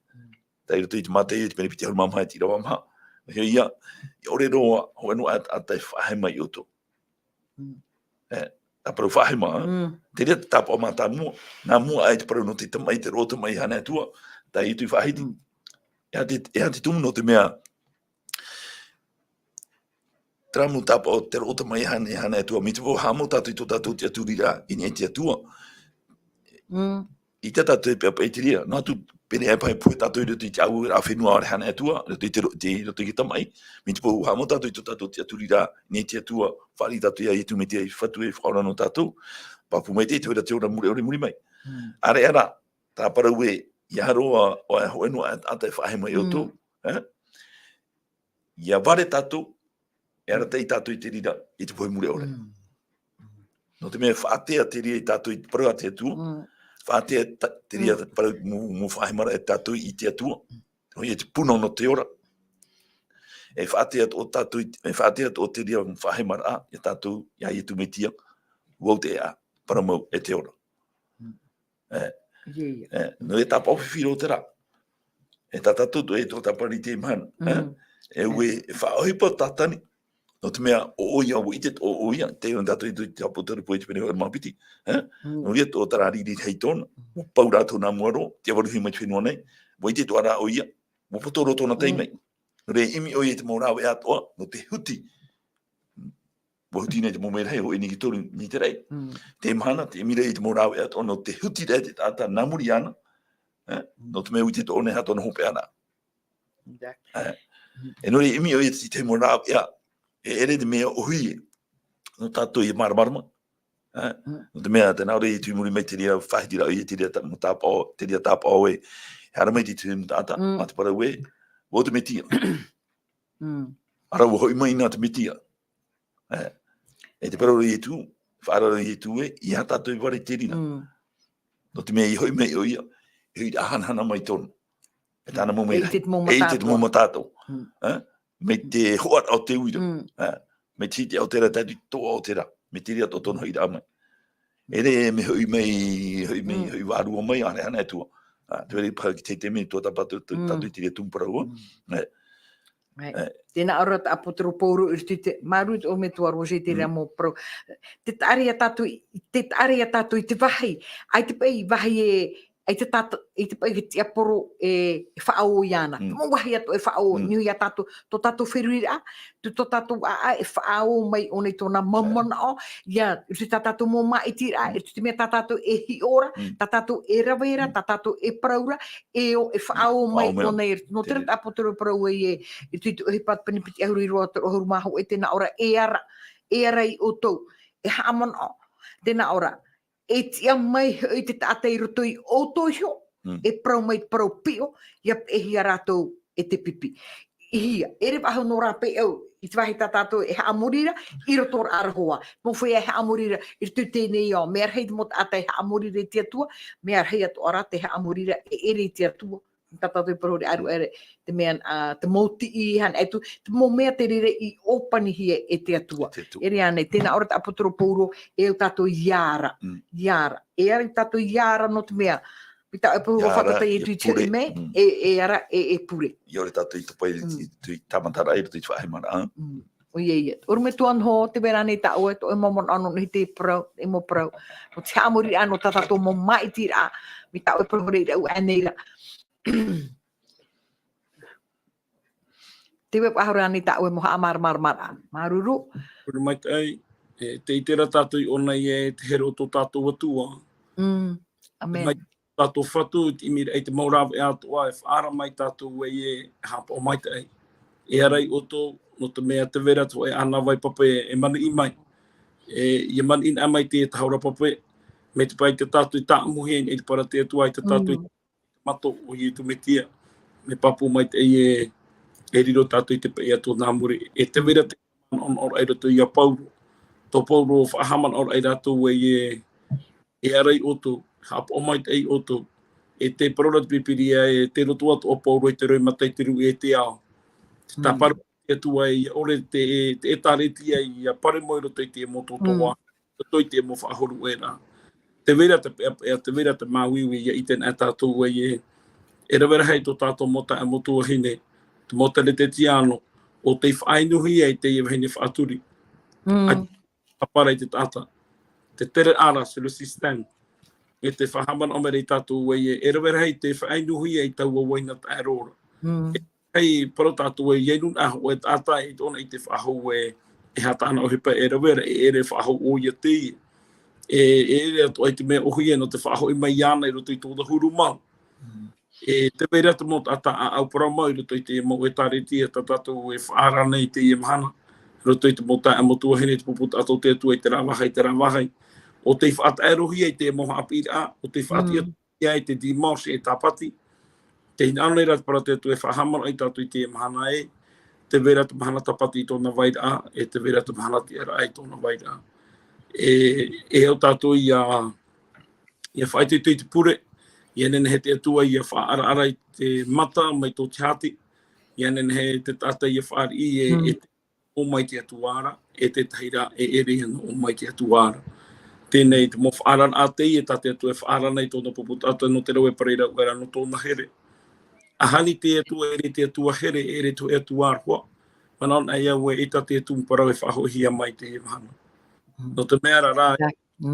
Tai roto i te mate e te pene piti haru mamha e tira mamha. Heo ia, i ore roa, ho enu a tai whahe mai o to. A parau whahe maa, te rea te tapa o mata mua, nā mua ai te parau no te tamai te rota mai hana atua, tai e tu whaheti. E te tumu no te mea, tramu tapa o te rota mai hana atua, mi te po hamo tātou i tō tātou te aturira i nei te atua. I te tātou e pia pai te rea, nā tu pene e pai pui tātou i roto i te au a whenua ore hana atua, roto i ki tamai, mi te po hamo tātou i tō tātou te aturira i nei te atua, whari tātou ia i tu me te whatu e whaora no tātou, papu mai te ora te ora muri mai. Are ara, tā parau e, i haroa o e hoenua a te whahe mai o tō, ia ware tātou, e ara tei tātou i te rira, i te poi muri ore. No te mea whaatea te ria i tātou i te parau a te atua, whaatea te ria parau mo whahe mara e tātou i te atua, hoi e te puno no te ora. E whaatea o tātou, e whaatea o te ria whahe mara a, e tātou ia i tu metia, uau te a, para mau e te ora. No e tapa ofi whiro te rā. E tātou e tō tapari te mana. E ue whaohipa tātani. No te mea o oia o ite o oia, te on tātou i te apotari po i te pene o mapiti. No ria tō tarariri hei tōna, mo pau rātou nā muaro, te awaruhi mai te whenua nei, mo i te tō ara oia, mo potoro tōna teimei. No re imi oia te mō rāwe atoa, no te huti. Mo huti nei te mō mea rei, o eni ki toru ni te rei. Te mahana, te imi rei te mō rāwe atoa, no te huti rei te tāta namuri ana, no te mea ui te tō ne hato na hope ana. E no re imi oia te mō rāwe atoa, e ere te mea ohui, no tātou i maramarama. No te mea, te naure i tui muri mai te rea whahitira i te rea tāpa o e, hara mai te tui tāta, a te parau e, o te metia. Ara ua hoi mai nā te metia. E te parau i tu, whaarara i tu e, i ha tātou i ware te rina. No te mea i hoi mai o ia, i hui ahana mai tonu. E tāna mō mea, e te mō matātou. Me te hoat o te uira, me te o tera tatu tō o tera, me te rea tō tono hoi rāmai. Ere me hui mai wāru o mai, ane hana e tua. Te weri pā ki te me tō tapatu tatu i te rea tūmparau. Tēnā ora te apotoro pōru uri te marut o me tua roje te rea mō pro. Te taria tatu i te wahi, ai te pai wahi e ai te tatu, i te pai te aporo e whaau iana. Mo wahi atu e whaau, niu ia tatu, to tatu whiruira, to tatu a e whaau mai o nei tōna mamona o, ia, te tatu mo mai tira, e te mea tatu e hi ora, tatu e rawera, tatu e praura, e o e whaau mai o nei, no tira apotoro praua i e tu he pat panipiti ahuri roa o huru maho e tēnā ora e ara i o tau, e haamon o, tēnā ora, e tia mai i te tātai roto i o tohio, e prau mai prau pio, ia e hia rātou e te pipi. I hia, ere waho no rā pei au, i te wahi tātou e haamurira, i roto arahoa. Mo whai e haamurira, i tu tēnei o, mea rei mo tātai haamurira i tia tua, mea rei atu ora te haamurira e ere i tia tua. Tātou parore aru ere, te mea, te mauti i han, e tu, te mo mea te rere i opani hia e te atua. Ere ane, tēnā ora te apotoro pauro, e o tātou iara, iara. E ara i tātou iara no te mea. Pita e pauro whakata i tui tui me, e ara e pure. I ore tātou i tupai i tamatara i tui whaimara. O ie. Uru me tuan ho, te vera nei ta oe, to e momon anu ni te prau, e mo prau. No te hamuri anu tātou mo mai tira, mi ta oe pauro i rau aneira. Te wep ahora ni ta oe moha amar maruru. Kuru mai tai, te itera tātou i ona i e te hero tō tātou atua. Amen. Mai tātou whatu, i mira e te maurawa e atua, e whaara mai tātou e hapa o mai tai. E arai oto, no te mea te vera tō e ana vai pape e mani i mai. I mani in amai te tahaura pape, me te pai te tātou i tā amuhi, e te para te atua i te tātou i mato o i tu metia. Me papu mai te e riro tātou i te pei ato nā muri. E te vera te on ora ai rato i a pauro. Tō pauro o whaahaman ora ai rato e arai oto, hapa o mai te ei oto. E te parora te pipiria e te roto atu o pauro i te roi matai te ru e te ao. Te taparu e atua e ore te e tāretia i a pare moi roto i te moto toa. Toi te mo whaahoru e rā. Te vera te māwiwi i tēnā tātou e rawera hei tō tātou mota e motu o hine, te mota le te tiano, o te whaainuhi e te i wahine whaaturi. A para i te tāta. Te tere ara, se lusi stand. E te whahaman o mere i tātou e rawera hei te whaainuhi e tau o waina ta erora. Hei paro tātou e nun aho e tāta i tōna i te whahau e hata ana o hipa e rawera e ere whahau o ia te i. E ere atu ai te mea ohi e no te whahau i mai ana i roto i tōna huru mau. E te vera te mot ata a au para mai roto i te mo e tareti e tātou e whaara nei te i mahana. Roto i te mota e motua hene te puputa ato te atua i te rawahai. O te whaata e rohi e te moha apira, o te whaati e te dimos e tāpati. Te hinanei rat para te atua e whahamana i tātou i te mahana e. Te vera te mahana tapati i tōna waira, e te vera te mahana te era i tōna waira. E o tātou i a whaite tui te pure, i nene he te atua i a whaara i te mata mai tō te hati. I nene he te tata i a whaari e te o mai te atuara, e te taira e ere o mai te atuara. Tēnei te mo whaara a te i e tate atua e whaara nei tōna puputa atua no te rau e pareira uera no tōna here. A hani te atua ere te atua here ere to e atuara hoa. Manon ai au e tate atu mparau e whahohia mai te hemahana. No te mea rā,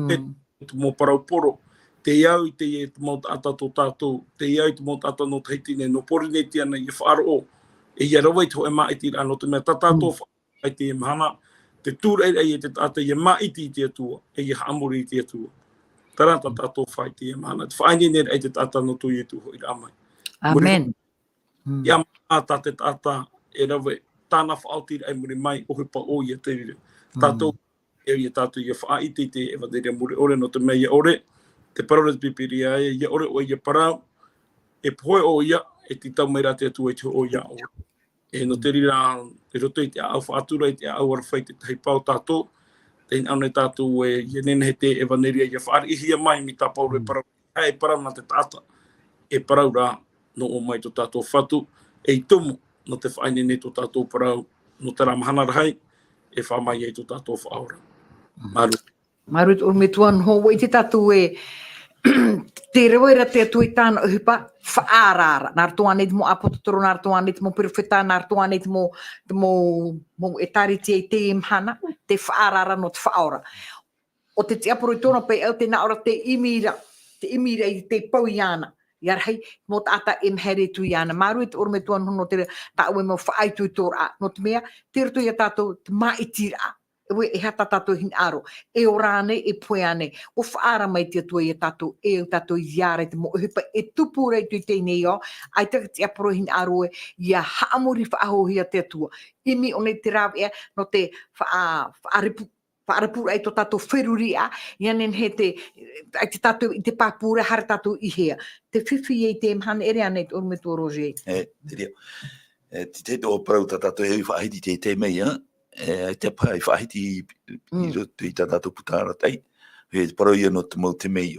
te mo parau poro, te iau i te e te mauta ata tō tātou, te iau i te mauta ata no te heitine, no porine te ana i whaaro o, e ia rawai tō e maiti rā, no te mea tātou whaai te mahana, te tūrei ai e te tātou i e maiti i te atua, e i haamuri i te atua. Tara tātou whaai te mahana, te whaini nere ai te tātou no tui e tu hoi rāmai. Amen. Ia mata te tātou e rawai, tāna whaoti ai muri mai, o hipa o i a te rire. Tātou e i a tātou i a whaai te e waderia muri ore, no te mea i ore, te parore te pipiria e ia ore o ia parau, e poe o ia, e ti tau mai rate atu e te o ia o. E no te rira, e roto i te au whaatura i te au arwhai te tahi pau tātou, te in aunei tātou e nene he te e vaneria i a whaari ihia mai mi tā pauru e parau. E parau na te tāta, e parau rā no o mai tō tātou whatu, e i tumu no te whainene tō tātou parau, no te ramahana rahai, e whamai e tō tātou whaora. Maru. Maru o me tuan ho, i te tātou e, te rewaira te atu i tāna uhipa, whaarara. Nār toane te mo apototoro, nār toane te mo pirwhita, nār toane te mo e tariti e te imhana, te whaarara no te whaora. O te te aporo i tōna pei au te naora te imira, te imi rei te pau i ana. Iar hei, mo tata im here tu i ana. Maru te orme tuan hono te ta ue mo whaai tu tōr a. No te mea, te roto i a tātou te maitira a. E e hata tātou hin aro. E o rāne, e poe ane. O whaara mai te atua i a tātou, e o tātou i iare te mo hipa. E tupu rei tu tēnei o, ai taka te apuro hin aro e, ia haamuri whaahohia te atua. Imi o nei te rāwe e, no te whaarapura ai to tātou wheruri a, ia nen he te, ai te tātou i te pāpura, hara tātou i hea. Te whiwhi e te mhana ere anei te orme tō Roger. Te rea. Te te o parau ta tātou e whaahiti te mei, te pai whaahiti i roto i ta tātou putara tei. He parau ia no te mau te mei.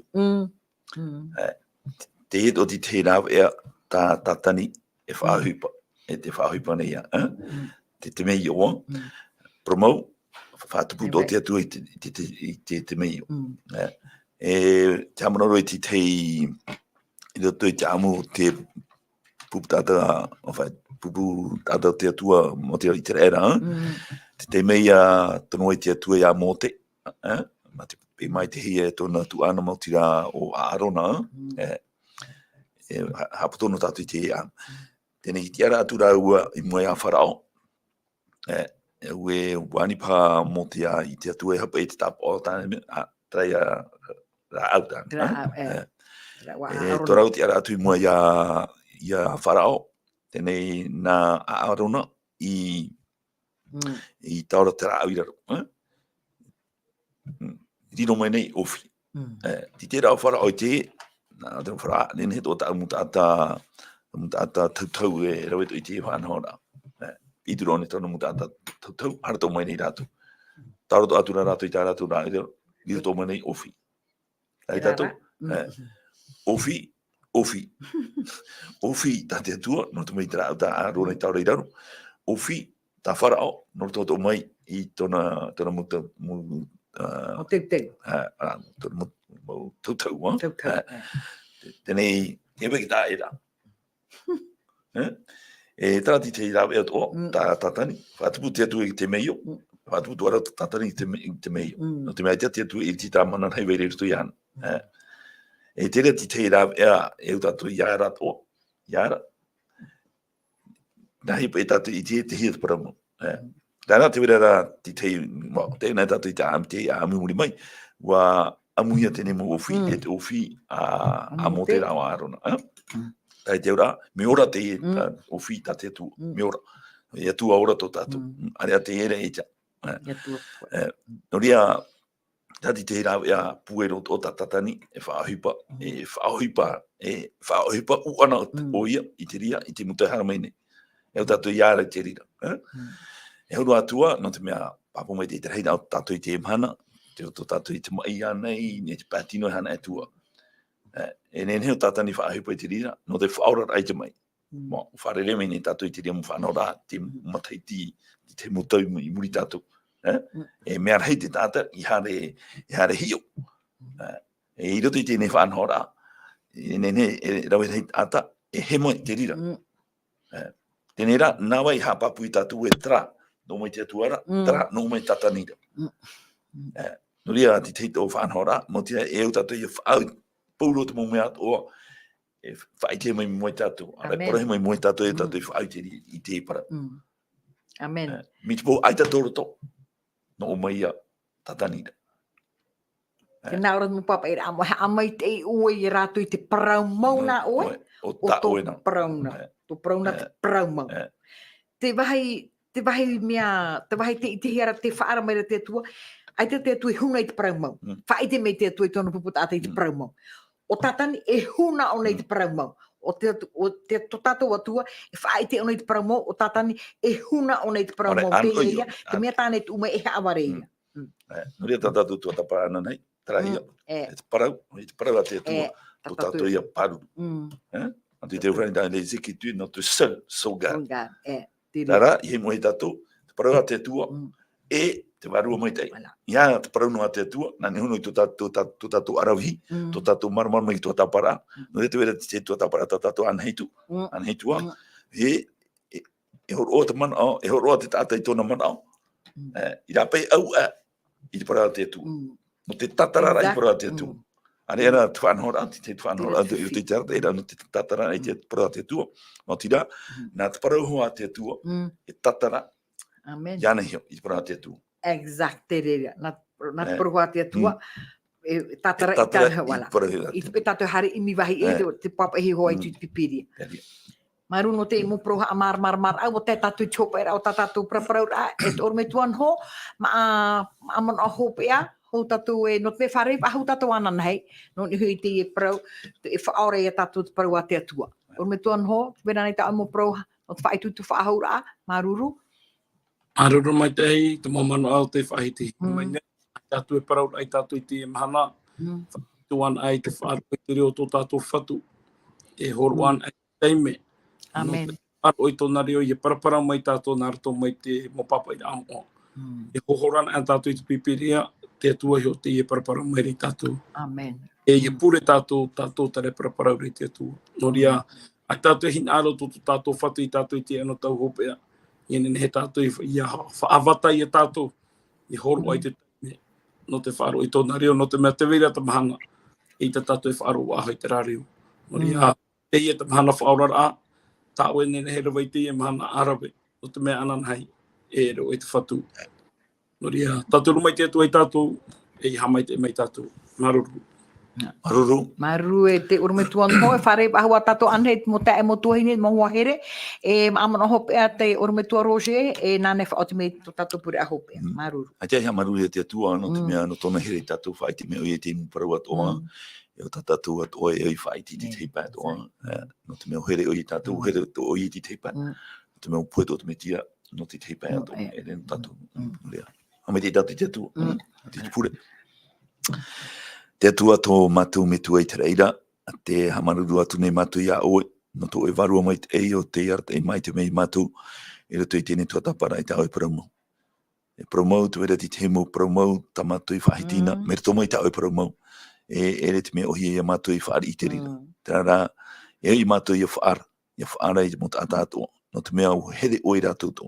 Te o ti te rāw ea tā tātani e whaahupa. E te whaahupa nei a. Te mei o. Promau. Whātupu tō te atua i te mei. Te amanoro i te i roto i te amu te pupu tātou te atua mo te i te rera. Te mei a tono i te atua i a mō te. Ma te pe mai te hia e tōna tu ana mo tira o Aarona. Haputono tātou i te hia. Tēnei i te ara atura ua i mua a wharao. Ue wani pā mo te a i te atua e hapa e te tapa o tāne trai a au tāne. Torau te ara atu i mua i a wharao. Tēnei nā Aarona i taura te rā au i raro. Rino mai nei ofi. Ti te rao wharao i te, nā te whara, nene he tō tā mutata tautau e raweto i te whanahora. I turone tōna mutata tautau, hara tō mai nei rātu. Tauro tō atura rātu i tā rātu rā, i tō mai nei ofi. Ai tātou? Ofi. Ofi tā te atua, no te mai te rāu tā ārona i taura i raro. Ofi tā wharao, no tō tō mai i tōna muta o teuteu. Tōna tautau. Tēnei, e weki tā e rā. E tarati te rāwe atu o, tā tātani, whātupu te atu i te meio, whātupu tu ara tātani i te meio. No te mea te atu i te tā mana hei weire rutu i ana. E te reti te rāwe e u tātu i āra o, i āra. Nā hipa e tātu i te hia te paramu. Tēnā te wera rā tēnā tātu i te āmumuri mai, wa amuhia tēne mo ofi, e te ofi a mō te rāwa ārona. Tai te ora, me ora te ofi tā te atu, me ora. E atua ora tō tātu. Are a te ere e tia. No ria, tati te rau ea puero o tā tatani, e whaahupa, uana o ia, i te ria, i te mutahara meine. E o tātu i āra i te rira. E huru atua, no te mea papo mai te reina o tātu i te mhana, te o tātu i te mai anei, ne te pātino hana e tua. E nene heo tātani whaahupa i te rira, no te whaora rai te mai. Whaarere mai nei tātou i te ria mu whanau rā, te matai ti, te mutau i muri tātou. E mea rei te tāta i hare hio. E i roto i tēnei whanau rā, e nene e rawe rei tāta, e he mai te rira. Tēnei rā, nā wai hapapu i tātou e tra, no mai te atuara, tra, no mai tātanira. No ria ti teito o whanau rā, mo tia e au tātou i whaau, Paulo te mō mea o e whaite mai moe tātou. Arai parahe mai moe tātou e tātou i whaite i te para. Amen. Mi te pō aita tōroto, no o mai a tatanira. Te nāura mō papa e rā, amai te ue i rātou i te parau mauna oe. O tā oe nā. Tō parauna te parau mau. Te wahi mea, te wahi te hiara te whaara mai ra te atua, ai te atua i huna i te parau mau. Whaite mei te atua i tōna puputa ata i te parau mau. O tātani e huna o nei te parau mau. O te tātou atua e whaite o nei te parau mau. O tātani e huna o nei te parau mau. Te mea tāne te ume e haaware ia. No rea tātou tua taparana nei. Tarahia. E te parau a te atua. O tātou ia paru. Atu i te uwhani tāne le ziki tui no tu sen sogar. Tara, i he moe tātou. Te parau a te atua. E te warua mai tei. Ia te parau no a te atua, nani hono i tō tātou arawihi, tō tātou maramara mai tō tāpara. No re te wera te tō tāpara tō tātou anheitua. E horo o te mana au, e horo o te tātai tōna mana au. I rā pei au i te parau a te atua. No te tatarara i parau a te atua. Are era te whanhora, te whanhora, te te jarta, era no te tatara, e te para te tua. Mā tira, nā te parauhoa te tua, e tatara, Amen. iana hio, i para te tua. Exactly. Nat perua te tua. Tatara E i tāna wala. parauhoa I te tātou hari i mi wahi e te papa hi hoa i tu pipiri. Maru no te mo proha amar au o te tatu chopa era o tatu praparau e te orme tuan ho ma amon a hopea ho tatu e no te whare a ho tatu ana nei no ni hui te e prau te e whaore e tatu te parau a te atua. Orme tuan ho vera nei ta amo proha o te whaitu tu whaahura maruru. Maruru mai te hei, te mamano au te whahiti. Mai ne, tatu e parau ai tatu i te mahana. Tuan ai te whaaru i te reo tō tātou whatu. E horuan ai teime. Amen. Aro i tōna reo, i parapara mai tātou nā rato mai te mopapa i amo. E hohoran ai tātou i te pipiria, te atua hio te i parapara mai ri tātou. Amen. E i pure tātou tare parapara ri te atua. No ria, ai tātou e hin aro tō tātou whatu i tātou i te ano tau hopea. I nene he tātou i whaavata i e tātou. I horu ai te teime. No te whaaro i tōna reo, no te mea te wera ta mahana. I te tātou e whaaro aho i te rāreo. No ria, e i e ta mahana whaorara a. Tāwe nene he rawa i te e mahana arawe. No te mea ananhai e reo i te whatu. No ria, tātou rumai te atua i tātou, e i hamai te mai tātou. Maruru. Maruru. Maru e te urume tuan ho e whare ahua tato ane mo te e mo tuahine mo hua here e amana hopea te urume tua roje e nane whaotime to tato pure a hopea. Maruru. A te hea maruru e te atua, no te mea no tōna here tātou whaiti me o i te parau atoa. E o tātou atoa e o i whaiti te teipa atoa. No te mea here o i tātou here o i te teipa. No te mea pueto o te me tia no te teipa atoa. E reno tātou. Hame te tātou te atua. Te pure. Te atua tō mātou me tua i te reira, te hamaruru atu nei mātou i a oe, no tō e varua mai te ei o te iarta e mai te mei mātou, e rato i tēne tua tapara i te au e paramau. E paramau, tu era ti te hemo paramau, ta mātou i whahitina, me rato mai te au e paramau, e re te me ohi e mātou i whaari i te rira. Tērā rā, e i mātou i a whaara i mo ta atātoa, no te mea o here oe rātou tō,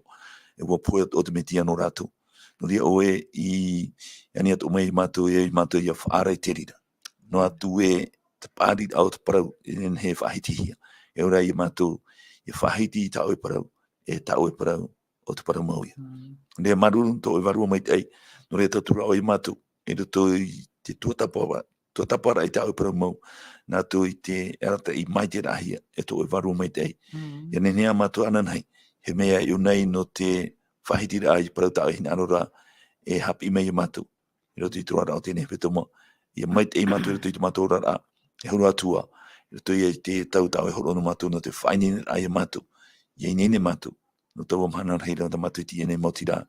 e ua poe o te metia no rātou. No ria oe i ani atu mai mātou i a whaara i te rira. No atu e te pāri au te parau e he whahiti hia. E ora i mātou i whahiti i tau e parau, e tau e parau o te parau mauia. Rea maruru tō e varua mai tei, no rea tatura o i mātou, e rato i te tuatapara i tau e parau mau, nā tō i te erata i mai te rahia, e tō e varua mai tei. E nenea mātou ananai, he mea i unai no te whahitira ai parau tau hina anora e hapi mai i mātou. I roto i tuara o tēnei petoma. I mai te i mātou i roto i te mātou rara. E huru atua. I roto i te tau e horo no mātou no te whainene ai i mātou. I ei nene mātou. No tau amhana reira o ta mātou ti enei mautira.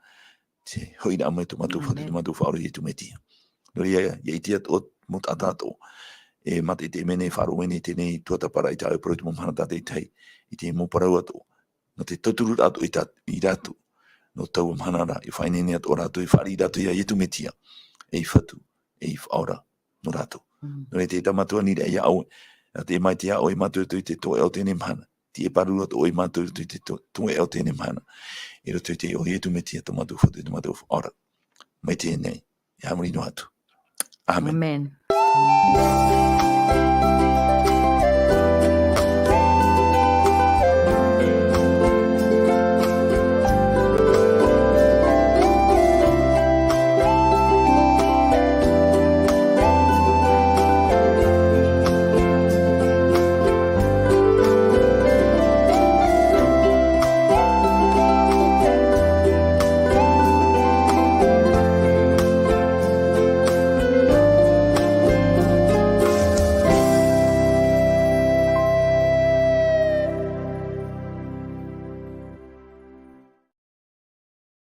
Te hoira amai tu mātou whatu tu mātou whaoro i tu metia. No ria, i te at o mot atato. E mate te mene wharo mene tēnei tuatapara i tau e proitu mamhana tātei tei. I te mo parau ato. No te toturu ato i rātou. No tau amhanara, i whainene at o rātou, i whari rātou ia i tu metia, e i whatu, e i whaora, no rātou. No re te tamatua nire i au, te mai te au i mātou i te toe au tēne mhana, te e paru ato o i mātou i te toe au tēne mhana, e roto i te o i tu metia, to mātou whatu, to mātou whaora. Mai tēnei, e hamuri no atu. Amen. Amen.